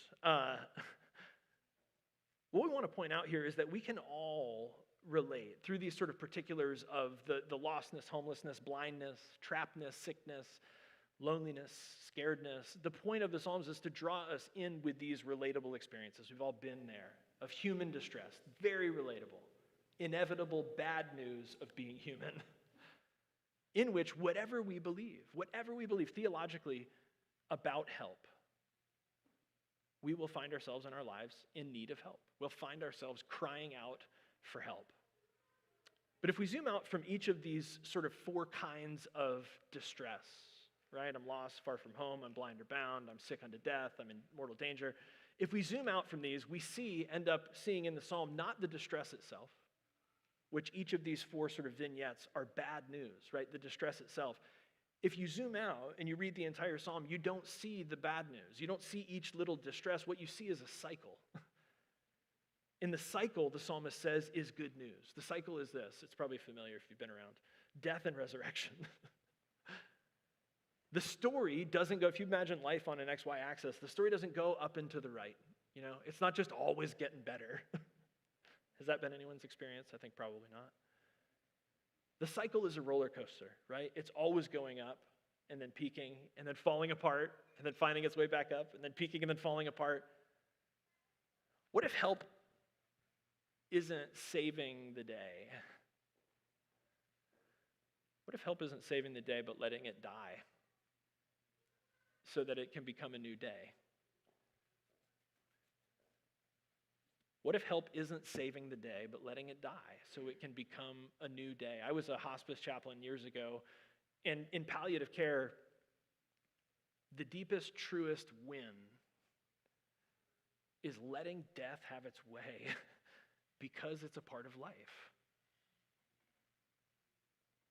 S2: What we want to point out here is that we can all relate through these sort of particulars of the lostness, homelessness, blindness, trappedness, sickness, loneliness, scaredness. The point of the Psalms is to draw us in with these relatable experiences. We've all been there, of human distress, very relatable, inevitable bad news of being human, in which whatever we believe theologically about help, we will find ourselves in our lives in need of help. We'll find ourselves crying out for help. But if we zoom out from each of these sort of four kinds of distress, right? I'm lost, far from home, I'm blind or bound, I'm sick unto death, I'm in mortal danger. If we zoom out from these, we end up seeing in the psalm not the distress itself, which each of these four sort of vignettes are bad news, right? The distress itself. If you zoom out and you read the entire psalm, you don't see the bad news. You don't see each little distress. What you see is a cycle. In the cycle, the psalmist says, is good news. The cycle is this. It's probably familiar if you've been around. Death and resurrection. The story doesn't go, if you imagine life on an XY axis, the story doesn't go up and to the right. You know, it's not just always getting better. Has that been anyone's experience? I think probably not. The cycle is a roller coaster, right? It's always going up and then peaking and then falling apart and then finding its way back up and then peaking and then falling apart. What if help isn't saving the day? What if help isn't saving the day but letting it die so that it can become a new day? What if help isn't saving the day but letting it die so it can become a new day? I was a hospice chaplain years ago, and in palliative care, the deepest, truest win is letting death have its way because it's a part of life.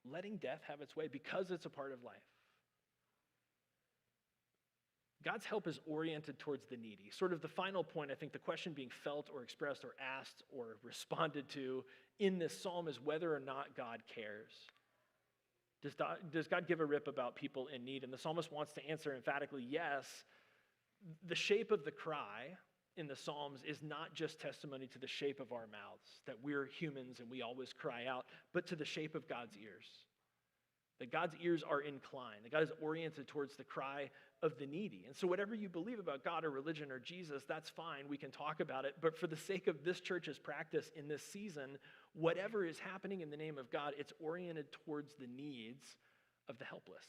S2: Letting death have its way because it's a part of life. God's help is oriented towards the needy. Sort of the final point, I think the question being felt or expressed or asked or responded to in this psalm is whether or not God cares. Does God give a rip about people in need? And the psalmist wants to answer emphatically yes. The shape of the cry in the Psalms is not just testimony to the shape of our mouths, that we're humans and we always cry out, but to the shape of God's ears. That God's ears are inclined, that God is oriented towards the cry of the needy. And so whatever you believe about God or religion or Jesus, that's fine, we can talk about it. But for the sake of this church's practice in this season, whatever is happening in the name of God, it's oriented towards the needs of the helpless.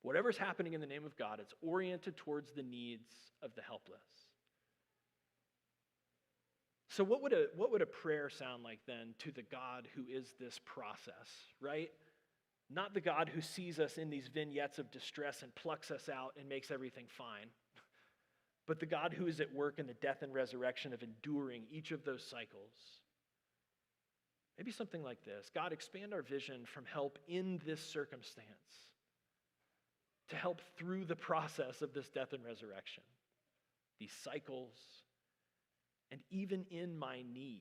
S2: Whatever's happening in the name of God, it's oriented towards the needs of the helpless. So what would a prayer sound like then to the God who is this process, right? Not the God who sees us in these vignettes of distress and plucks us out and makes everything fine, but the God who is at work in the death and resurrection of enduring each of those cycles. Maybe something like this: God, expand our vision from help in this circumstance to help through the process of this death and resurrection, these cycles, and even in my need.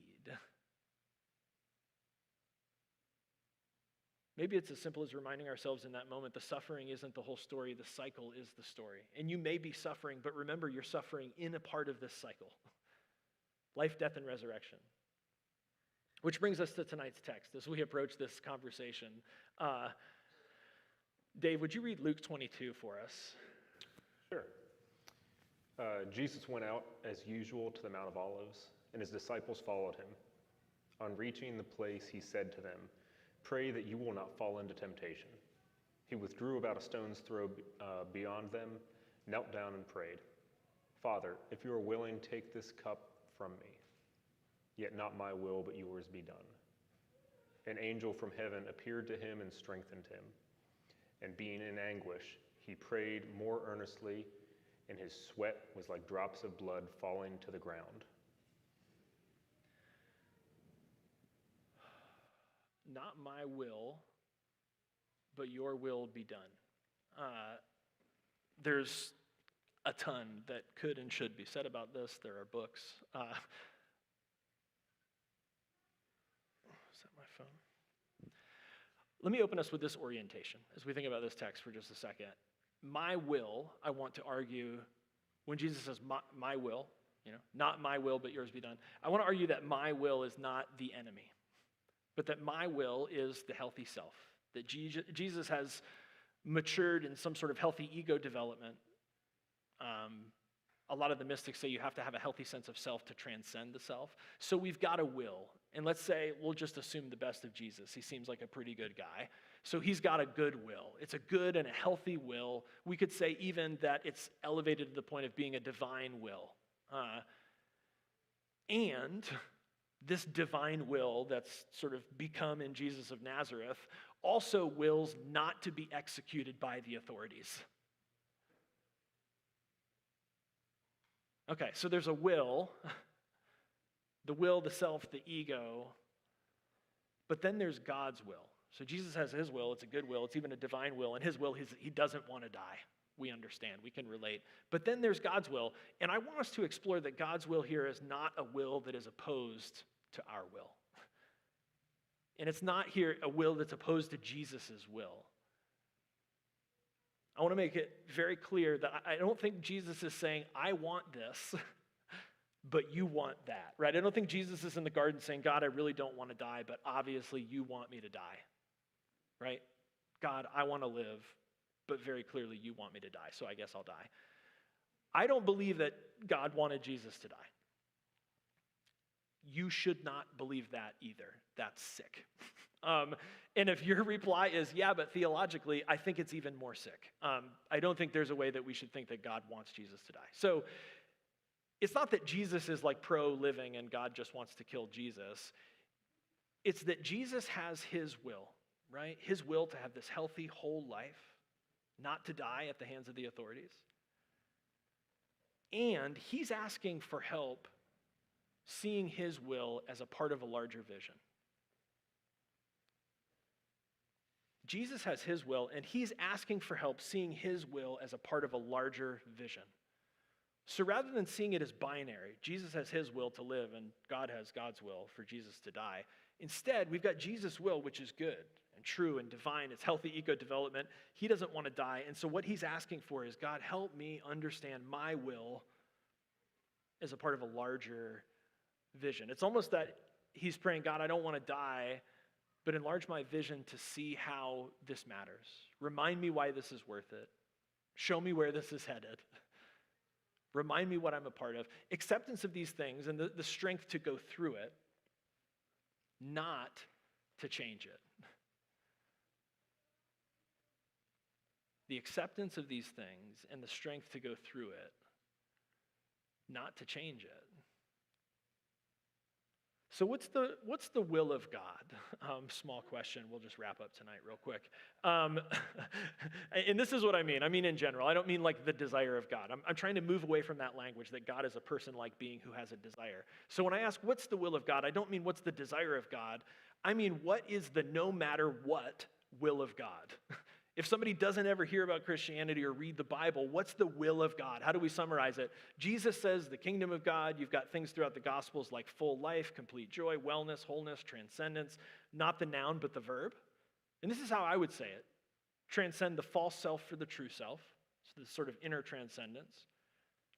S2: Maybe it's as simple as reminding ourselves in that moment the suffering isn't the whole story, the cycle is the story. And you may be suffering, but remember you're suffering in a part of this cycle. Life, death, and resurrection. Which brings us to tonight's text as we approach this conversation. Dave, would you read Luke 22 for us?
S6: Sure. Jesus went out as usual to the Mount of Olives, and his disciples followed him. On reaching the place, he said to them, "Pray that you will not fall into temptation." He withdrew about a stone's throw beyond them, knelt down and prayed, "Father, if you are willing, take this cup from me. Yet not my will, but yours be done." An angel from heaven appeared to him and strengthened him. And being in anguish, he prayed more earnestly, and his sweat was like drops of blood falling to the ground.
S2: Not my will, but your will be done. There's a ton that could and should be said about this. There are books. Is that my phone? Let me open us with this orientation as we think about this text for just a second. My will, I want to argue, when Jesus says my will, not my will, but yours be done, I want to argue that my will is not the enemy, but that my will is the healthy self, that Jesus has matured in some sort of healthy ego development. A lot of the mystics say you have to have a healthy sense of self to transcend the self. So we've got a will. And let's say we'll just assume the best of Jesus. He seems like a pretty good guy. So he's got a good will. It's a good and a healthy will. We could say even that it's elevated to the point of being a divine will. And this divine will that's sort of become in Jesus of Nazareth also wills not to be executed by the authorities. Okay, so there's a will, the will, the self, the ego, but then there's God's will. So Jesus has his will, it's a good will, it's even a divine will, and his will, he doesn't want to die. We understand, we can relate. But then there's God's will, and I want us to explore that God's will here is not a will that is opposed to our will. And it's not here a will that's opposed to Jesus' will. I want to make it very clear that I don't think Jesus is saying, I want this, but you want that, right? I don't think Jesus is in the garden saying, God, I really don't want to die, but obviously you want me to die, right? God, I want to live, but very clearly you want me to die, so I guess I'll die. I don't believe that God wanted Jesus to die. You should not believe that either. That's sick. And if your reply is, yeah, but theologically, I think it's even more sick. I don't think there's a way that we should think that God wants Jesus to die. So it's not that Jesus is like pro-living and God just wants to kill Jesus. It's that Jesus has his will, right? His will to have this healthy, whole life, not to die at the hands of the authorities. And he's asking for help seeing his will as a part of a larger vision. Jesus has his will, and he's asking for help seeing his will as a part of a larger vision. So rather than seeing it as binary, Jesus has his will to live and God has God's will for Jesus to die, instead, we've got Jesus' will, which is good and true and divine. It's healthy eco-development. He doesn't want to die, and so what he's asking for is, God, help me understand my will as a part of a larger vision. It's almost that he's praying, God, I don't want to die, but enlarge my vision to see how this matters. Remind me why this is worth it. Show me where this is headed. Remind me what I'm a part of. Acceptance of these things and the strength to go through it, not to change it. The acceptance of these things and the strength to go through it, not to change it. So what's the will of God? Small question. We'll just wrap up tonight real quick. And this is what I mean. I mean in general. I don't mean like the desire of God. I'm trying to move away from that language that God is a person-like being who has a desire. So when I ask what's the will of God, I don't mean what's the desire of God. I mean what is the no matter what will of God? If somebody doesn't ever hear about Christianity or read the Bible, what's the will of God? How do we summarize it? Jesus says the kingdom of God. You've got things throughout the Gospels like full life, complete joy, wellness, wholeness, transcendence, not the noun, but the verb. And this is how I would say it. Transcend the false self for the true self. So this sort of inner transcendence.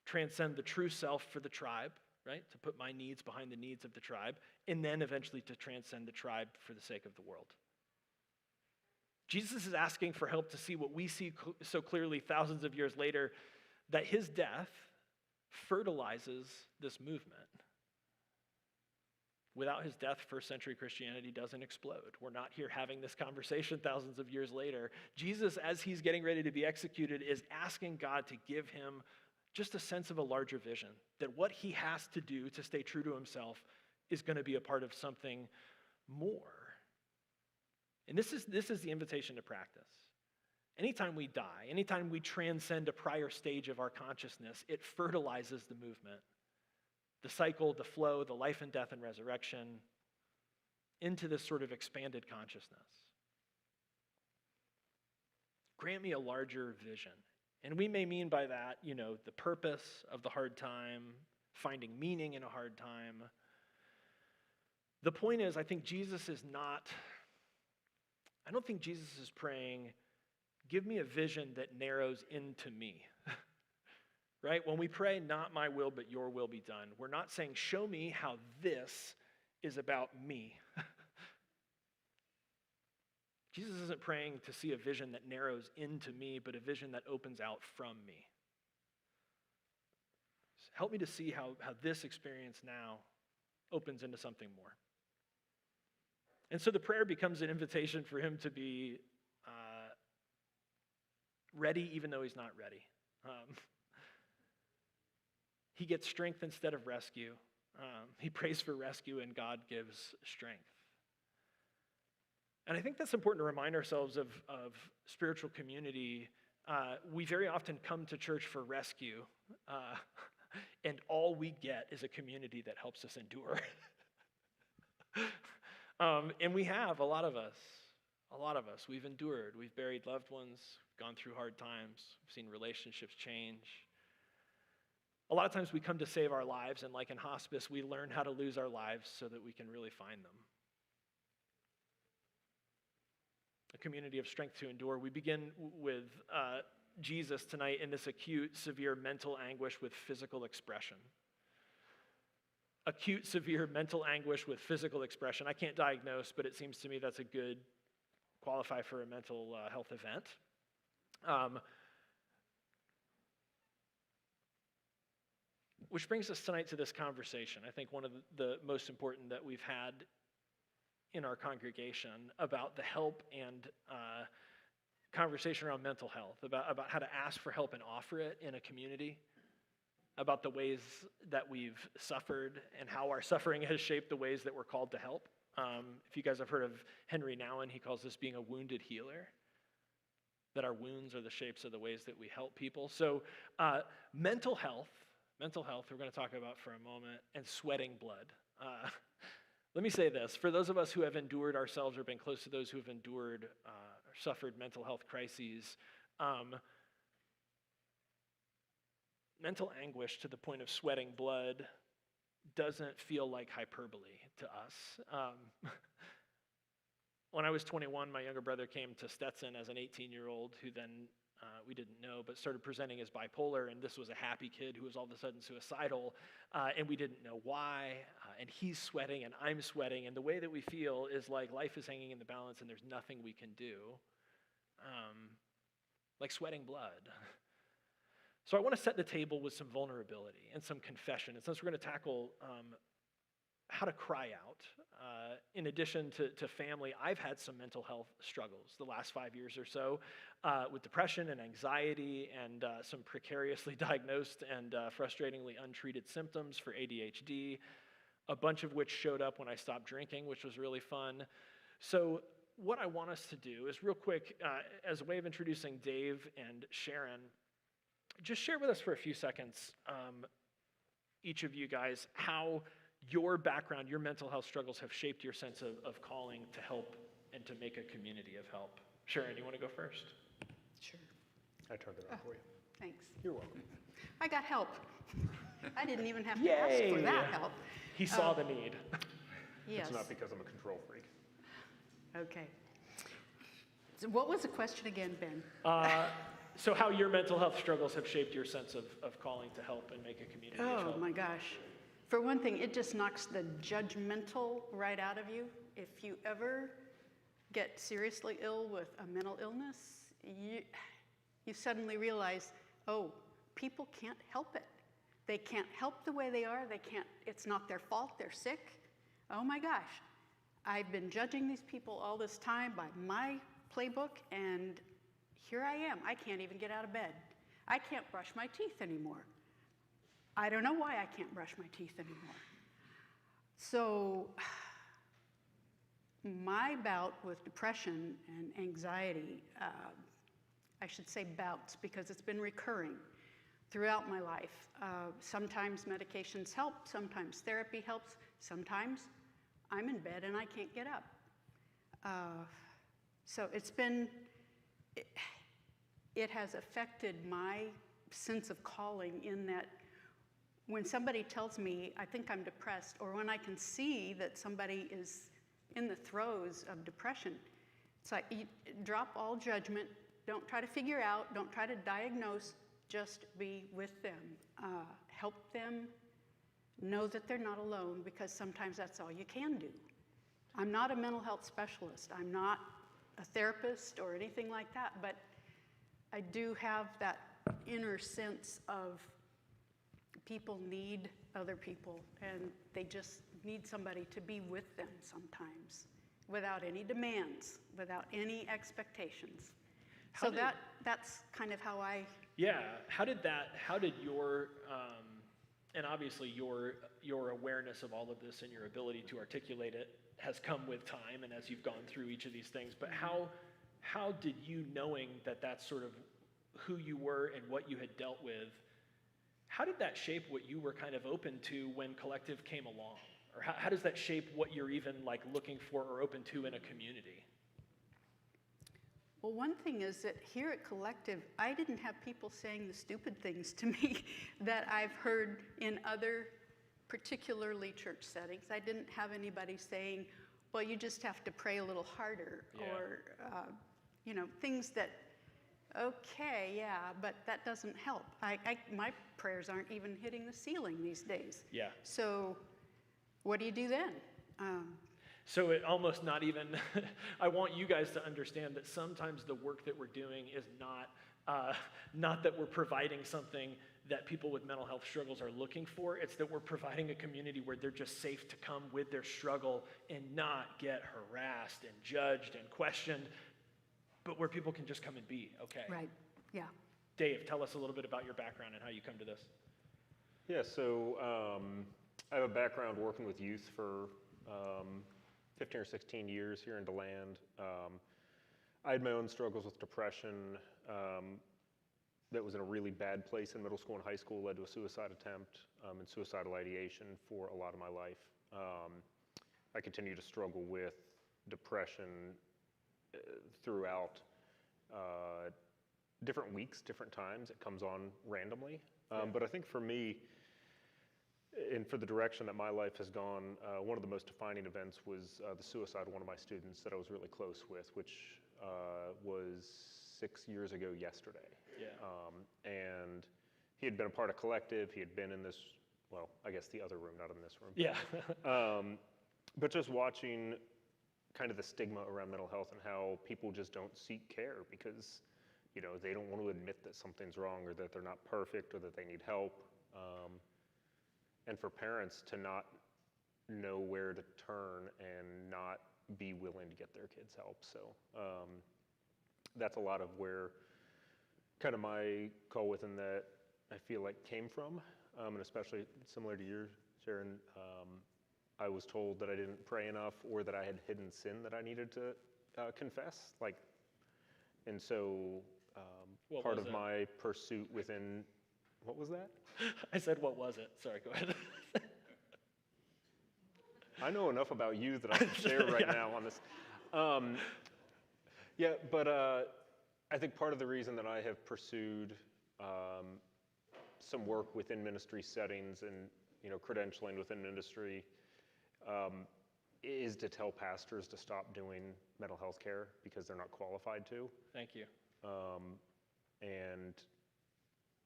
S2: Transcend the true self for the tribe, right? To put my needs behind the needs of the tribe. And then eventually to transcend the tribe for the sake of the world. Jesus is asking for help to see what we see so clearly thousands of years later, that his death fertilizes this movement. Without his death, first century Christianity doesn't explode. We're not here having this conversation thousands of years later. Jesus, as he's getting ready to be executed, is asking God to give him just a sense of a larger vision, that what he has to do to stay true to himself is going to be a part of something more. And this is the invitation to practice. Anytime we die, anytime we transcend a prior stage of our consciousness, it fertilizes the movement, the cycle, the flow, the life and death and resurrection into this sort of expanded consciousness. Grant me a larger vision. And we may mean by that, the purpose of the hard time, finding meaning in a hard time. The point is, I don't think Jesus is praying, give me a vision that narrows into me, right? When we pray, not my will, but your will be done, we're not saying, show me how this is about me. Jesus isn't praying to see a vision that narrows into me, but a vision that opens out from me. So help me to see how this experience now opens into something more. And so the prayer becomes an invitation for him to be ready even though he's not ready. He gets strength instead of rescue. He prays for rescue and God gives strength. And I think that's important to remind ourselves of spiritual community. We very often come to church for rescue, and all we get is a community that helps us endure. And we have, a lot of us, we've endured. We've buried loved ones, gone through hard times, we've seen relationships change. A lot of times we come to save our lives, and like in hospice, we learn how to lose our lives so that we can really find them. A community of strength to endure. We begin with Jesus tonight in this acute, severe mental anguish with physical expression. acute, severe mental anguish with physical expression. I can't diagnose, but it seems to me that's a good qualify for a mental health event. Which brings us tonight to this conversation. I think one of the most important that we've had in our congregation about the help and conversation around mental health, about how to ask for help and offer it in a community, about the ways that we've suffered and how our suffering has shaped the ways that we're called to help. If you guys have heard of Henry Nouwen, he calls this being a wounded healer, that our wounds are the shapes of the ways that we help people. So mental health we're going to talk about for a moment, and sweating blood. Let me say this. For those of us who have endured ourselves or been close to those who have endured or suffered mental health crises, mental anguish to the point of sweating blood doesn't feel like hyperbole to us. When I was 21, my younger brother came to Stetson as an 18-year-old who then, we didn't know, but started presenting as bipolar, and this was a happy kid who was all of a sudden suicidal, and we didn't know why, and he's sweating and I'm sweating, and the way that we feel is like life is hanging in the balance and there's nothing we can do, like sweating blood. So I want to set the table with some vulnerability and some confession, and since we're going to tackle how to cry out, in addition to family, I've had some mental health struggles the last 5 years or so with depression and anxiety and some precariously diagnosed and frustratingly untreated symptoms for ADHD, a bunch of which showed up when I stopped drinking, which was really fun. So what I want us to do is real quick, as a way of introducing Dave and Sharon, just share with us for a few seconds, each of you guys, how your background, your mental health struggles have shaped your sense of calling to help and to make a community of help. Sharon, you want to go first?
S4: Sure.
S6: I turned it on for you.
S4: Thanks.
S6: You're welcome.
S4: I got help. I didn't even have to ask for that help.
S2: He saw the need.
S4: Yes.
S6: It's not because I'm a control freak.
S4: Okay. So what was the question again, Ben?
S2: So how your mental health struggles have shaped your sense of calling to help and make a community of
S4: Oh
S2: help.
S4: my gosh. For one thing, it just knocks the judgmental right out of you. If you ever get seriously ill with a mental illness, you suddenly realize, oh, people can't help it. They can't help the way they are. They can't, it's not their fault, they're sick. Oh my gosh. I've been judging these people all this time by my playbook, and here I am. I can't even get out of bed. I can't brush my teeth anymore. I don't know why I can't brush my teeth anymore. So my bout with depression and anxiety, I should say bouts because it's been recurring throughout my life. Sometimes medications help, sometimes therapy helps, sometimes I'm in bed and I can't get up. So it's been, it has affected my sense of calling in that when somebody tells me I think I'm depressed, or when I can see that somebody is in the throes of depression, it's like you drop all judgment, don't try to figure out, don't try to diagnose, just be with them. Help them know that they're not alone, because sometimes that's all you can do. I'm not a mental health specialist. I'm not a therapist or anything like that, but I do have that inner sense of people need other people, and they just need somebody to be with them sometimes, without any demands, without any expectations. So that's kind of how I...
S2: Yeah, how did your, and obviously your awareness of all of this and your ability to articulate it has come with time and as you've gone through each of these things, but how did you, knowing that that's sort of who you were and what you had dealt with, how did that shape what you were kind of open to when Collective came along? Or how does that shape what you're even like looking for or open to in a community?
S4: Well, one thing is that here at Collective, I didn't have people saying the stupid things to me that I've heard in other, particularly church settings. I didn't have anybody saying, well, you just have to pray a little harder, or, things that, okay, yeah, but that doesn't help. My prayers aren't even hitting the ceiling these days.
S2: Yeah.
S4: So What do you do then?
S2: So it almost not even, I want you guys to understand that sometimes the work that we're doing is not that we're providing something that people with mental health struggles are looking for. It's that we're providing a community where they're just safe to come with their struggle and not get harassed and judged and questioned, but where people can just come and be okay.
S4: Right, yeah.
S2: Dave, tell us a little bit about your background and how you come to this.
S6: Yeah, so I have a background working with youth for 15 or 16 years here in DeLand. I had my own struggles with depression that was in a really bad place in middle school and high school, led to a suicide attempt and suicidal ideation for a lot of my life. I continue to struggle with depression throughout different weeks, different times. It comes on randomly. But I think for me, and for the direction that my life has gone, one of the most defining events was the suicide of one of my students that I was really close with, which was 6 years ago yesterday.
S2: Yeah.
S6: And he had been a part of Collective. He had been in this, well, I guess the other room, not in this room.
S2: Yeah.
S6: But just watching kind of the stigma around mental health and how people just don't seek care because, you know, they don't want to admit that something's wrong or that they're not perfect or that they need help. And for parents to not know where to turn and not be willing to get their kids help. So that's a lot of where kind of my call within that I feel like came from, and especially similar to yours, Sharon. I was told that I didn't pray enough or that I had hidden sin that I needed to confess. And so part of my pursuit within, what was that?
S2: I said, what was it? Sorry, go ahead.
S6: I know enough about you that I can share right now on this. But I think part of the reason that I have pursued some work within ministry settings and, you know, credentialing within ministry is to tell pastors to stop doing mental health care because they're not qualified to.
S2: Thank you.
S6: And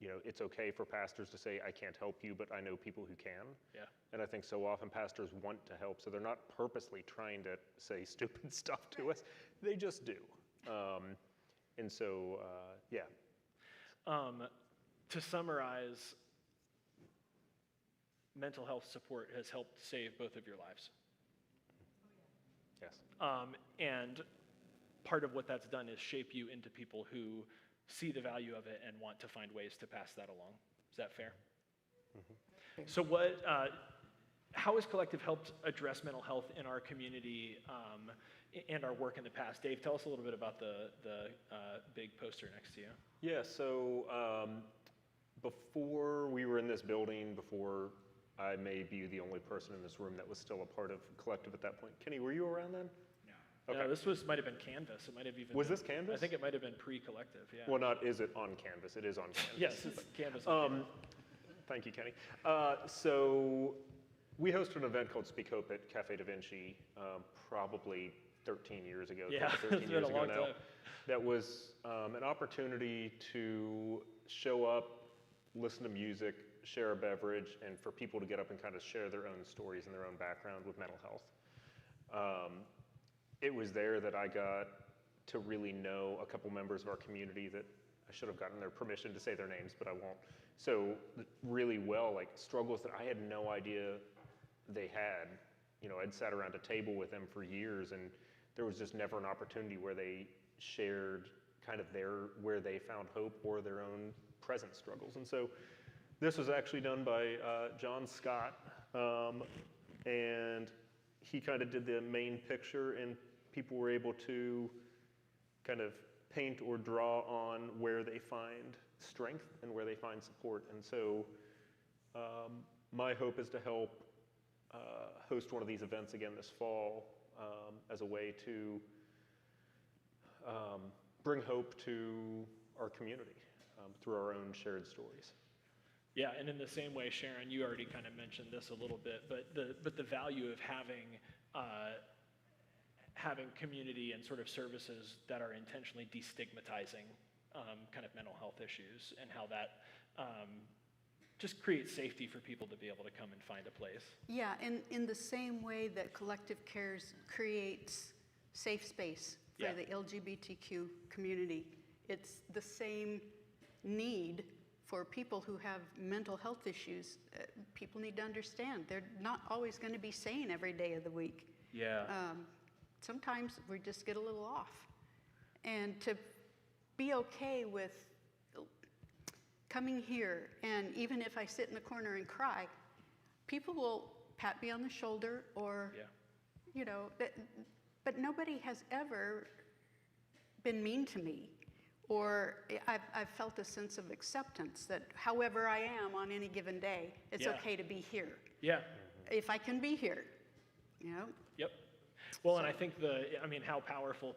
S6: you know, it's okay for pastors to say, I can't help you, but I know people who can.
S2: Yeah.
S6: And I think so often pastors want to help, so they're not purposely trying to say stupid stuff to us. They just do. And so, yeah.
S2: To summarize, mental health support has helped save both of your lives.
S6: Yes.
S2: And part of what that's done is shape you into people who see the value of it and want to find ways to pass that along. Is that fair? Mm-hmm. So how has Collective helped address mental health in our community and our work in the past? Dave, tell us a little bit about the big poster next to you.
S6: Yeah, so before we were in this building, before I may be the only person in this room that was still a part of Collective at that point. Kenny, were you around then? Okay.
S2: No, this might have been Canvas. It might have even
S6: was
S2: been,
S6: this Canvas?
S2: I think it might have been pre-Collective, yeah.
S6: Well, not is it on Canvas, it is on Canvas.
S2: Yes, it's Canvas on Canvas.
S6: Thank you, Kenny. So we hosted an event called Speak Hope at Cafe Da Vinci probably 13 years ago.
S2: Yeah,
S6: 13
S2: it's
S6: years
S2: been a long
S6: ago now.
S2: time.
S6: That was an opportunity to show up, listen to music, share a beverage, and for people to get up and kind of share their own stories and their own background with mental health. It was there that I got to really know a couple members of our community that I should have gotten their permission to say their names, but I won't. So really well, like struggles that I had no idea they had. You know, I'd sat around a table with them for years and there was just never an opportunity where they shared kind of where they found hope or their own present struggles. And so this was actually done by John Scott, and he kind of did the main picture and people were able to kind of paint or draw on where they find strength and where they find support. And so my hope is to help host one of these events again this fall as a way to bring hope to our community through our own shared stories.
S2: Yeah, and in the same way, Sharon, you already kind of mentioned this a little bit, but the value of having community and sort of services that are intentionally destigmatizing kind of mental health issues and how that just create safety for people to be able to come and find a place.
S4: Yeah, in the same way that Collective Cares creates safe space for
S2: Yeah.
S4: the LGBTQ community, it's the same need for people who have mental health issues. People need to understand they're not always going to be sane every day of the week.
S2: Yeah.
S4: Sometimes we just get a little off. And to be okay with coming here, and even if I sit in the corner and cry, people will pat me on the shoulder or,
S2: Yeah.
S4: you know, but nobody has ever been mean to me. Or I've felt a sense of acceptance that however I am on any given day, it's
S2: Yeah.
S4: okay to be here.
S2: Yeah.
S4: If I can be here, you know?
S2: Yep. Well, and I think how powerful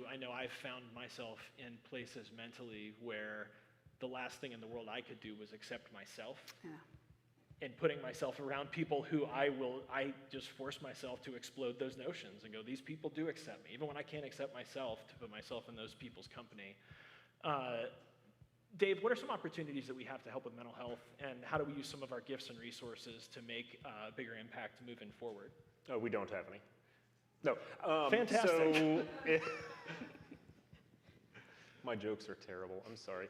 S2: I know I've found myself in places mentally where the last thing in the world I could do was accept myself.
S4: Yeah.
S2: And putting myself around people who I just force myself to explode those notions and go, these people do accept me. Even when I can't accept myself, to put myself in those people's company. Dave, what are some opportunities that we have to help with mental health, and how do we use some of our gifts and resources to make a bigger impact moving forward?
S6: Oh, we don't have any. No.
S2: Fantastic.
S6: My jokes are terrible. I'm sorry.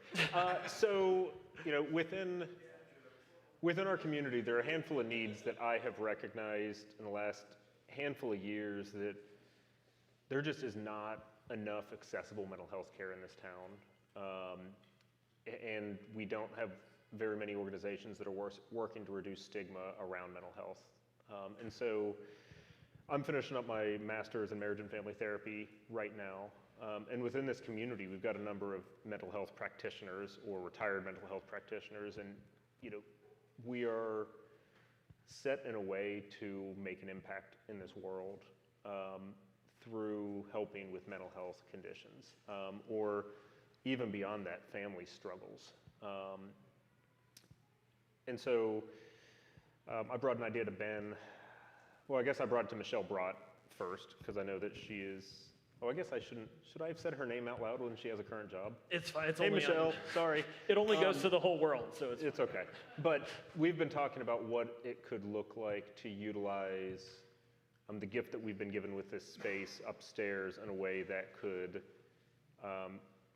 S6: Within our community, there are a handful of needs that I have recognized in the last handful of years that there just is not enough accessible mental health care in this town. And we don't have very many organizations that are working to reduce stigma around mental health. And so I'm finishing up my master's in marriage and family therapy right now. And within this community, we've got a number of mental health practitioners or retired mental health practitioners. And, we are set in a way to make an impact in this world through helping with mental health conditions, or even beyond that, family struggles. And so I brought an idea to Ben. Well, I guess I brought it to Michelle Brott first, because I know that she is, I guess I shouldn't, should I have said her name out loud when she has a current job?
S2: It's fine. It's
S6: Hey,
S2: only
S6: Michelle, sorry.
S2: It only goes to the whole world, so it's
S6: It's okay. But we've been talking about what it could look like to utilize the gift that we've been given with this space upstairs in a way that could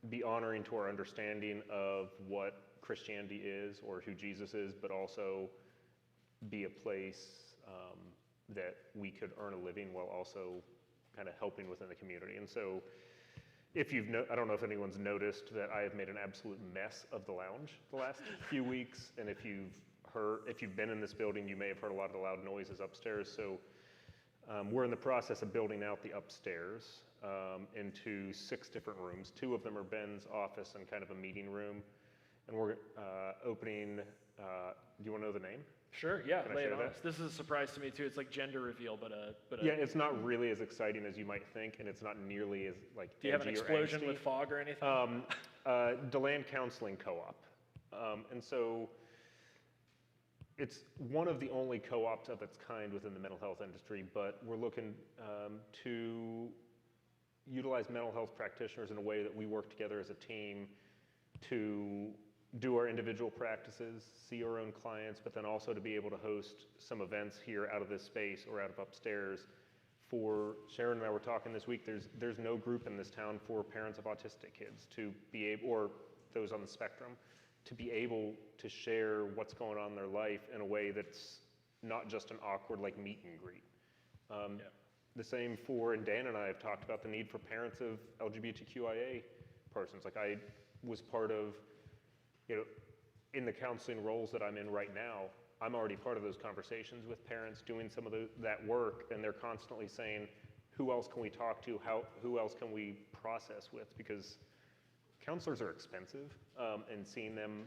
S6: be honoring to our understanding of what Christianity is or who Jesus is, but also be a place that we could earn a living while also kind of helping within the community. And so I don't know if anyone's noticed that I have made an absolute mess of the lounge the last few weeks. And if you've been in this building, you may have heard a lot of the loud noises upstairs. So we're in the process of building out the upstairs into 6 different rooms. 2 of them are Ben's office and kind of a meeting room. And we're opening, do you want to know the name?
S2: Sure, yeah,
S6: Can I
S2: lay it
S6: share
S2: on
S6: that?
S2: us. This is a surprise to me too. It's like gender reveal, but
S6: Yeah, it's not really as exciting as you might think, and it's not nearly as
S2: do you have an
S6: edgy or
S2: explosion
S6: angsty.
S2: with fog or anything?
S6: DeLand Counseling Co-op. And so it's one of the only co-ops of its kind within the mental health industry, but we're looking to utilize mental health practitioners in a way that we work together as a team to do our individual practices, see our own clients, but then also to be able to host some events here out of this space or out of upstairs. For Sharon and I were talking this week, there's no group in this town for parents of autistic kids to be able, or those on the spectrum, to be able to share what's going on in their life in a way that's not just an awkward like meet and greet. The same and Dan and I have talked about the need for parents of LGBTQIA persons. Like I was part of, in the counseling roles that I'm in right now, I'm already part of those conversations with parents doing some of that work, and they're constantly saying, who else can we talk to? Who else can we process with? Because counselors are expensive, and seeing them,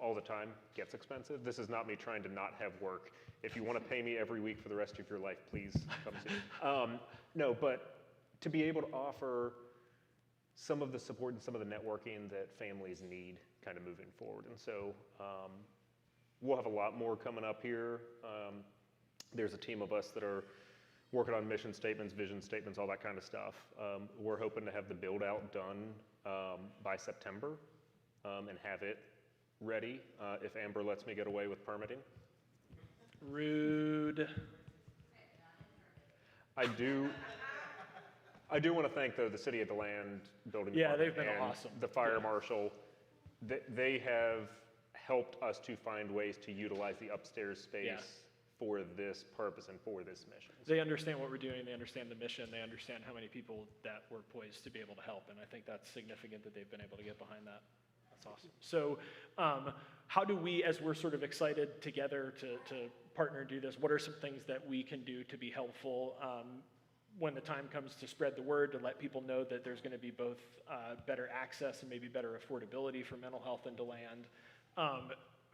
S6: all the time gets expensive. This is not me trying to not have work. If you want to pay me every week for the rest of your life, please come see me. No, but to be able to offer some of the support and some of the networking that families need kind of moving forward. And so we'll have a lot more coming up here. There's a team of us that are working on mission statements, vision statements, all that kind of stuff. We're hoping to have the build out done by September and have it ready if Amber lets me get away with permitting.
S2: Rude.
S6: I do want to thank, though, the City of DeLand Building
S2: Yeah,
S6: Department
S2: they've been
S6: and
S2: awesome.
S6: the Fire
S2: Yeah.
S6: Marshal. They have helped us to find ways to utilize the upstairs space
S2: Yeah.
S6: for this purpose and for this mission.
S2: They understand what we're doing, they understand the mission, they understand how many people that we're poised to be able to help, and I think that's significant that they've been able to get behind that. That's awesome. So how do we, as we're sort of excited together to partner and do this, what are some things that we can do to be helpful when the time comes to spread the word, to let people know that there's going to be both better access and maybe better affordability for mental health in DeLand?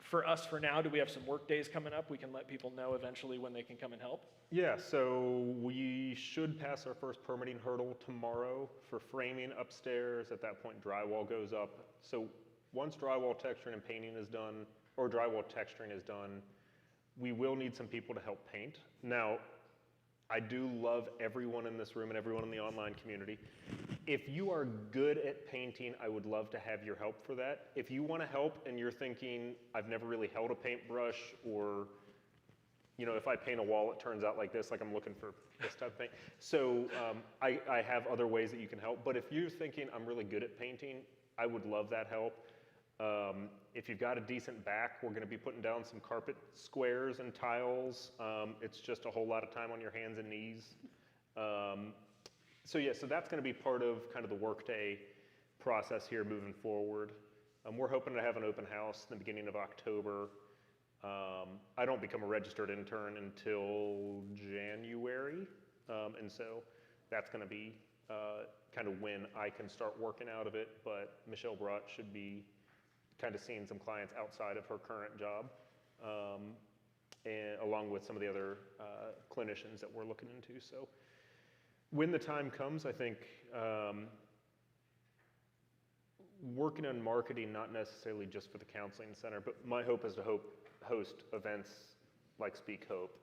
S2: For us, for now, do we have some work days coming up? We can let people know eventually when they can come and help.
S6: Yeah, so we should pass our first permitting hurdle tomorrow for framing upstairs. At that point, drywall goes up. So once drywall texturing and painting is done, or drywall texturing is done, we will need some people to help paint. Now, I do love everyone in this room and everyone in the online community. If you are good at painting, I would love to have your help for that. If you want to help and you're thinking, I've never really held a paintbrush, or if I paint a wall, it turns out like this, like I'm looking for this type of paint. So I have other ways that you can help. But if you're thinking, I'm really good at painting, I would love that help. If you've got a decent back, we're going to be putting down some carpet squares and tiles. It's just a whole lot of time on your hands and knees. So that's going to be part of kind of the workday process here moving forward. We're hoping to have an open house in the beginning of October. I don't become a registered intern until January, and so that's going to be kind of when I can start working out of it, but Michelle Brott should be kind of seeing some clients outside of her current job, and along with some of the other clinicians that we're looking into. So when the time comes, I think working on marketing, not necessarily just for the counseling center, but my hope is to host events like Speak Hope,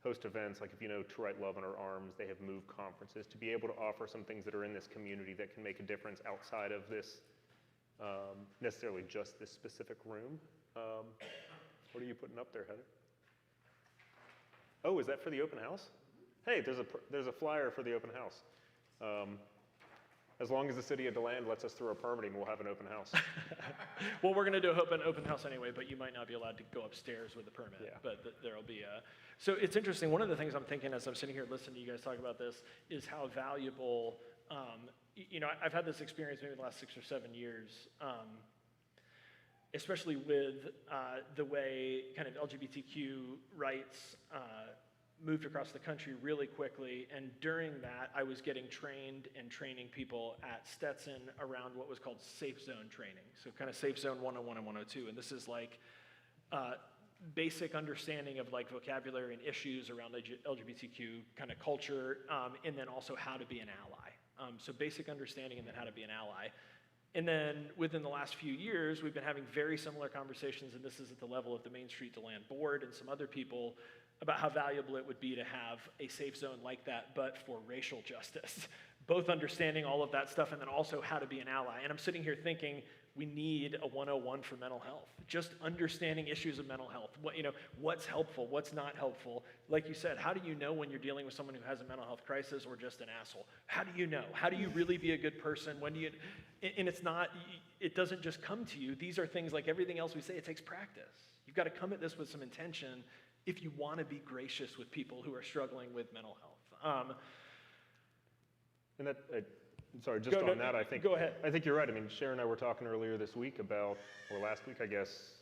S6: host events like, if you know To Write Love in Our Arms, they have moved conferences, to be able to offer some things that are in this community that can make a difference outside of this, necessarily just this specific room. What are you putting up there, Heather? Oh, is that for the open house? Hey, there's a flyer for the open house. As long as the City of DeLand lets us through our permitting, we'll have an open house.
S2: Well, we're going to do an open house anyway, but you might not be allowed to go upstairs with a permit.
S6: Yeah.
S2: But there'll be a... So it's interesting. One of the things I'm thinking as I'm sitting here listening to you guys talk about this is how valuable, I've had this experience maybe the last 6 or 7 years, especially with the way kind of LGBTQ rights moved across the country really quickly, and during that, I was getting trained and training people at Stetson around what was called safe zone training. So kind of safe zone 101 and 102, and this is like basic understanding of like vocabulary and issues around LGBTQ kind of culture, and then also how to be an ally. So basic understanding and then how to be an ally. And then within the last few years, we've been having very similar conversations, and this is at the level of the Main Street DeLand Board and some other people, about how valuable it would be to have a safe zone like that, but for racial justice. Both understanding all of that stuff and then also how to be an ally. And I'm sitting here thinking we need a 101 for mental health. Just understanding issues of mental health. What's helpful, what's not helpful. Like you said, how do you know when you're dealing with someone who has a mental health crisis or just an asshole? How do you know? How do you really be a good person? When do you... And it doesn't just come to you. These are things like everything else we say, it takes practice. You've got to come at this with some intention if you want to be gracious with people who are struggling with mental health.
S6: And that, sorry, just on that, I think.
S2: Go ahead.
S6: I think you're right. I mean, Sharon and I were talking earlier this week about, or last week, I guess,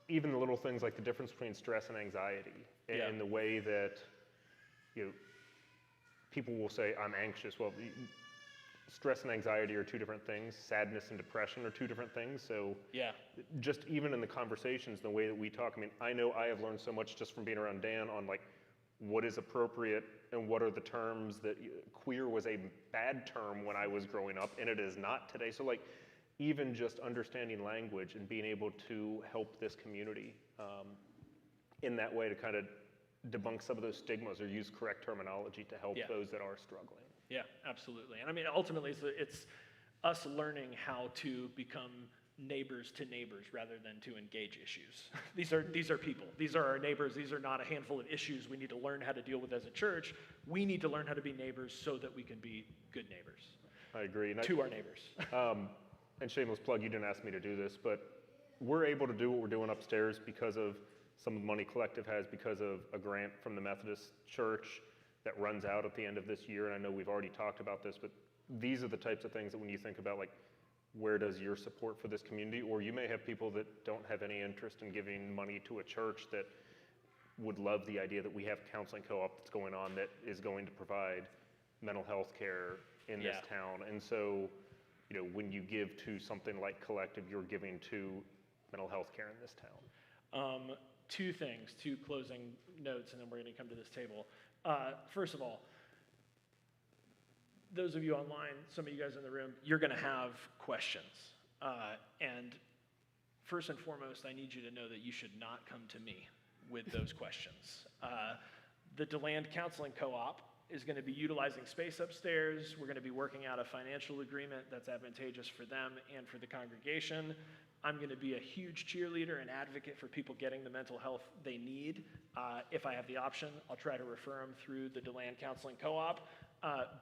S6: even the little things like the difference between stress and anxiety, and the way that, people will say, I'm anxious. Well, stress and anxiety are two different things. Sadness and depression are two different things. So just even in the conversations, the way that we talk, I mean, I know I have learned so much just from being around Dan on like what is appropriate and what are the terms that queer was a bad term when I was growing up and it is not today. So like even just understanding language and being able to help this community in that way to kind of debunk some of those stigmas or use correct terminology to help those that are struggling. Yeah,
S2: absolutely. And I mean, ultimately, it's us learning how to become neighbors to neighbors rather than to engage issues. These are people. These are our neighbors. These are not a handful of issues we need to learn how to deal with as a church. We need to learn how to be neighbors so that we can be good neighbors.
S6: I agree.
S2: To our neighbors.
S6: And shameless plug, you didn't ask me to do this, but we're able to do what we're doing upstairs because of some of the money Collective has, because of a grant from the Methodist Church that runs out at the end of this year. And I know we've already talked about this, but these are the types of things that when you think about, like, where does your support for this community, or you may have people that don't have any interest in giving money to a church that would love the idea that we have a counseling co-op that's going on that is going to provide mental health care in this town. And so, you know, when you give to something like Collective, you're giving to mental health care in this town.
S2: Two things, two closing notes, and then we're going to come to this table. First of all, those of you online, some of you guys in the room, you're going to have questions. And first and foremost, I need you to know that you should not come to me with those questions. The DeLand Counseling Co-op is going to be utilizing space upstairs. We're going to be working out a financial agreement that's advantageous for them and for the congregation. I'm going to be a huge cheerleader and advocate for people getting the mental health they need. If I have the option, I'll try to refer them through the DeLand Counseling Co-op.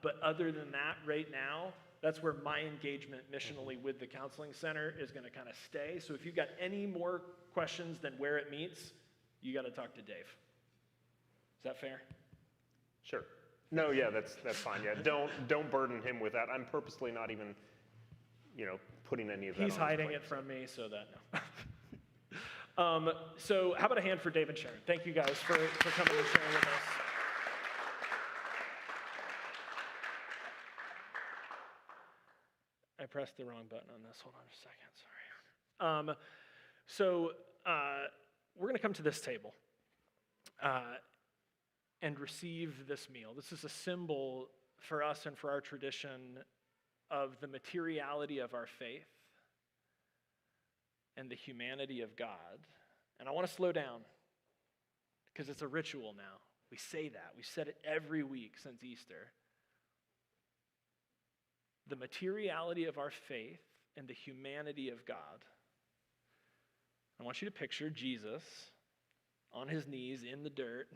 S2: But other than that, right now, that's where my engagement missionally with the counseling center is going to kind of stay. So if you've got any more questions than where it meets, you got to talk to Dave. Is that fair?
S6: Sure. No, yeah, that's fine. Yeah, don't burden him with that. I'm purposely not even, you know, putting any of that.
S2: He's hiding it from me, so that no. So how about a hand for Dave and Sharon? Thank you guys for coming and sharing with us. I pressed the wrong button on this. Hold on a second. Sorry. We're going to come to this table and receive this meal. This is a symbol for us and for our tradition of the materiality of our faith and the humanity of God. And I want to slow down because it's a ritual now. We say that. We've said it every week since Easter. The materiality of our faith and the humanity of God. I want you to picture Jesus on his knees in the dirt,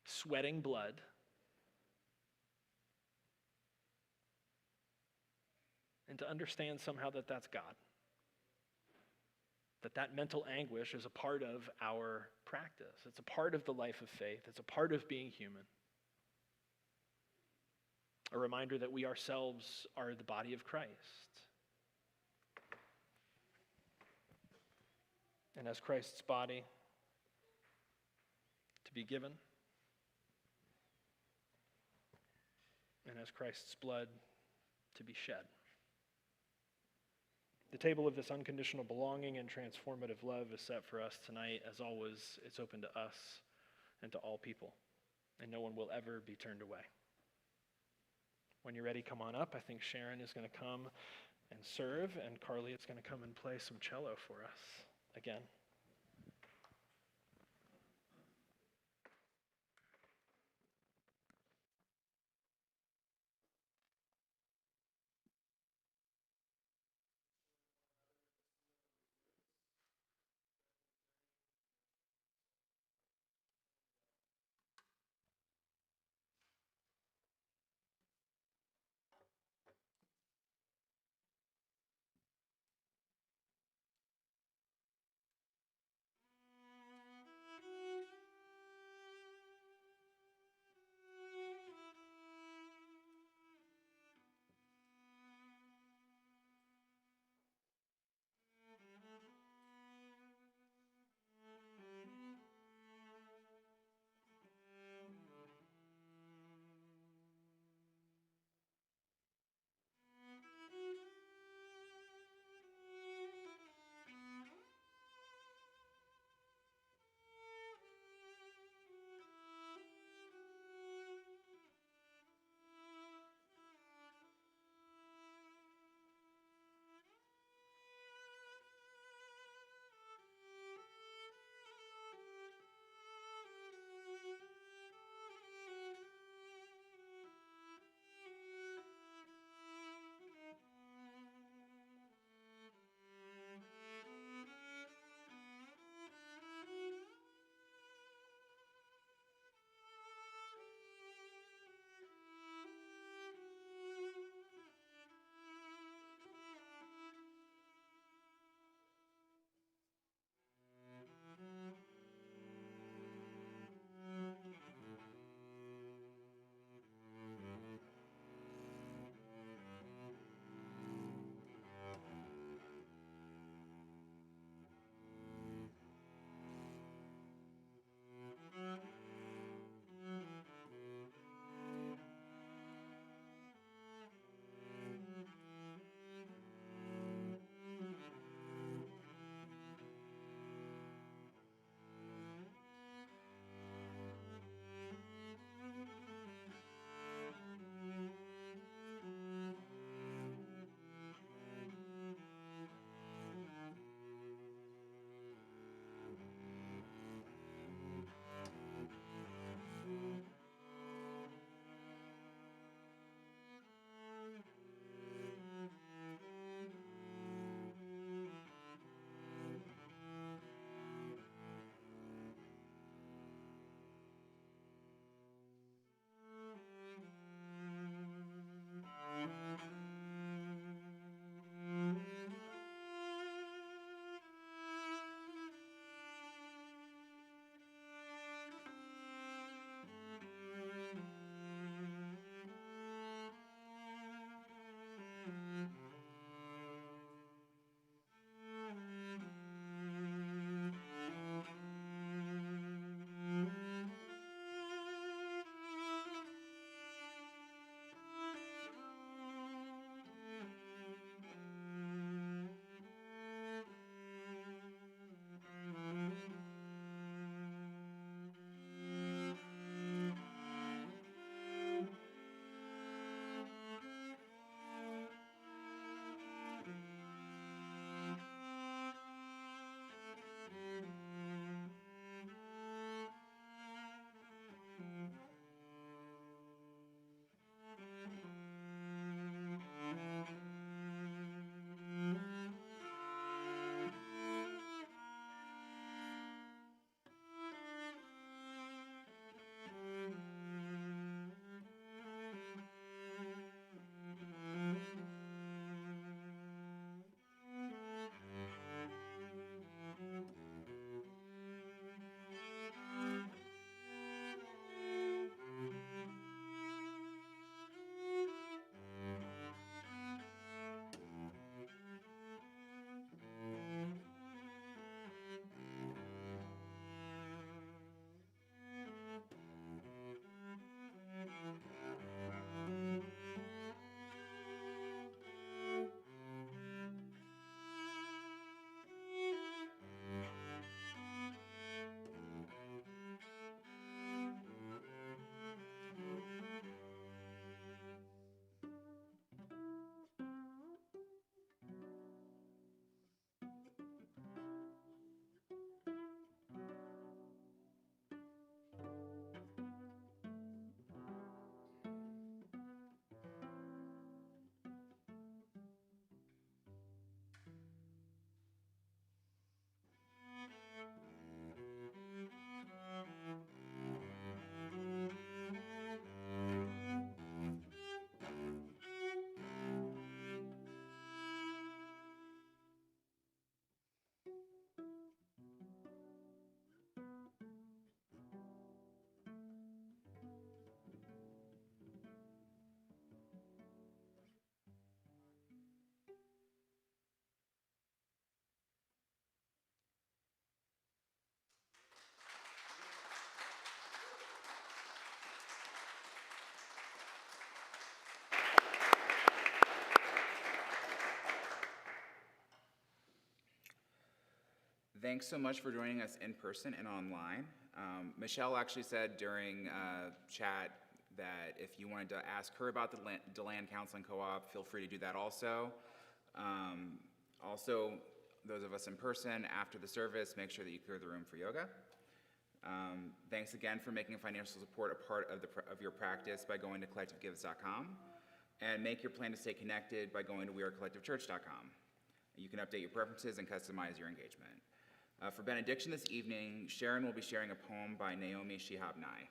S2: sweating blood. And to understand somehow that that's God. That mental anguish is a part of our practice. It's a part of the life of faith. It's a part of being human. A reminder that we ourselves are the body of Christ. And as Christ's body to be given, and as Christ's blood to be shed. The table of this unconditional belonging and transformative love is set for us tonight. As always, it's open to us and to all people, and no one will ever be turned away. When you're ready, come on up. I think Sharon is going to come and serve, and Carly is going to come and play some cello for us again.
S5: Thanks so much for joining us in person and online. Michelle actually said during chat that if you wanted to ask her about the DeLand Counseling Co-op, feel free to do that also. Also, those of us in person, after the service, make sure that you clear the room for yoga. Thanks again for making financial support a part of your practice by going to collectivegives.com, and make your plan to stay connected by going to wearecollectivechurch.com. You can update your preferences and customize your engagement. For benediction this evening, Sharon will be sharing a poem by Naomi Shihab Nye.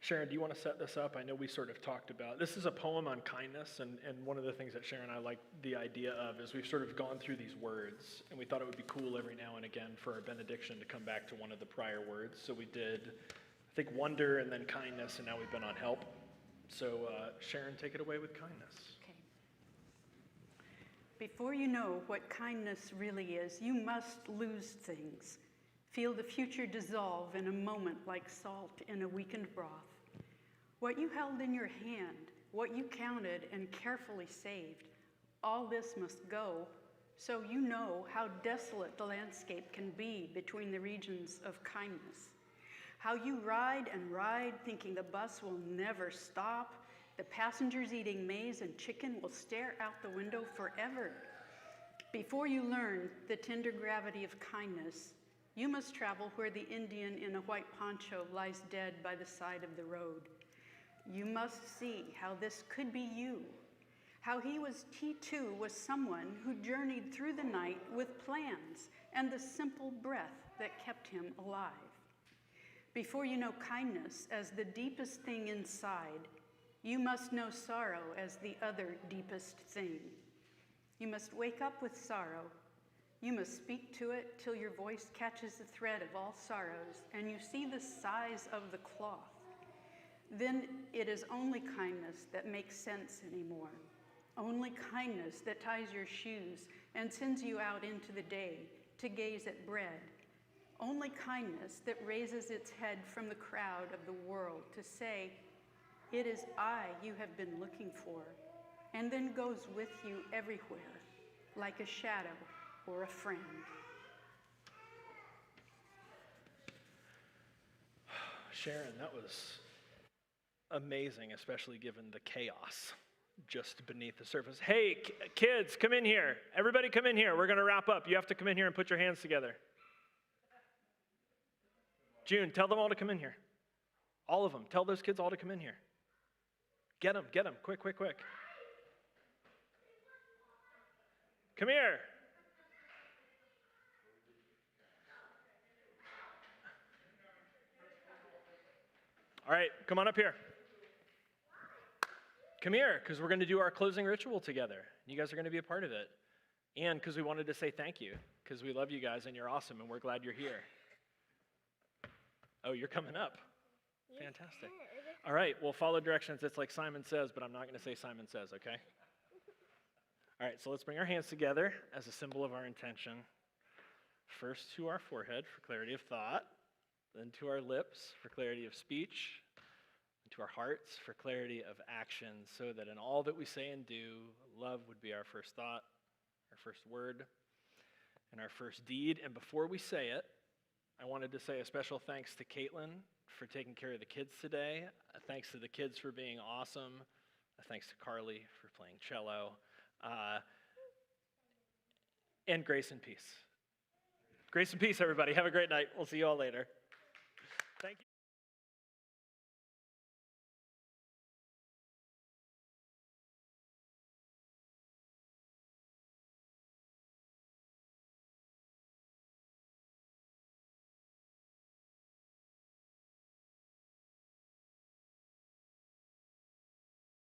S2: Sharon, do you want to set this up? I know we sort of talked about, this is a poem on kindness, and one of the things that Sharon and I like the idea of is we've sort of gone through these words, and we thought it would be cool every now and again for our benediction to come back to one of the prior words. So we did, I think, wonder and then kindness, and now we've been on help. So Sharon, take it away with kindness.
S4: Okay. Before you know what kindness really is, you must lose things. Feel the future dissolve in a moment like salt in a weakened broth. What you held in your hand, what you counted and carefully saved, all this must go, so you know how desolate the landscape can be between the regions of kindness. How you ride and ride thinking the bus will never stop, the passengers eating maize and chicken will stare out the window forever. Before you learn the tender gravity of kindness, you must travel where the Indian in a white poncho lies dead by the side of the road. You must see how this could be you, how he too was someone who journeyed through the night with plans and the simple breath that kept him alive. Before you know kindness as the deepest thing inside, you must know sorrow as the other deepest thing. You must wake up with sorrow. You must speak to it till your voice catches the thread of all sorrows and you see the size of the cloth. Then it is only kindness that makes sense anymore. Only kindness that ties your shoes and sends you out into the day to gaze at bread. Only kindness that raises its head from the crowd of the world to say, "It is I you have been looking for," and then goes with you everywhere, like a shadow or a friend.
S2: Sharon, that was amazing, especially given the chaos just beneath the surface. Hey, kids, come in here. Everybody come in here. We're going to wrap up. You have to come in here and put your hands together. June, tell them all to come in here. All of them. Tell those kids all to come in here. Get them. Quick. Come here. All right, come on up here. Come here, because we're going to do our closing ritual together. You guys are going to be a part of it. And because we wanted to say thank you, because we love you guys and you're awesome and we're glad you're here. Oh, you're coming up. Fantastic. All right, we'll follow directions. It's like Simon Says, but I'm not going to say Simon Says, okay? All right, so let's bring our hands together as a symbol of our intention. First to our forehead for clarity of thought, then to our lips for clarity of speech, and to our hearts for clarity of action, so that in all that we say and do, love would be our first thought, our first word, and our first deed. And before we say it, I wanted to say a special thanks to Caitlin for taking care of the kids today. Thanks to the kids for being awesome. Thanks to Carly for playing cello. And grace and peace. Grace and peace, everybody. Have a great night. We'll see you all later.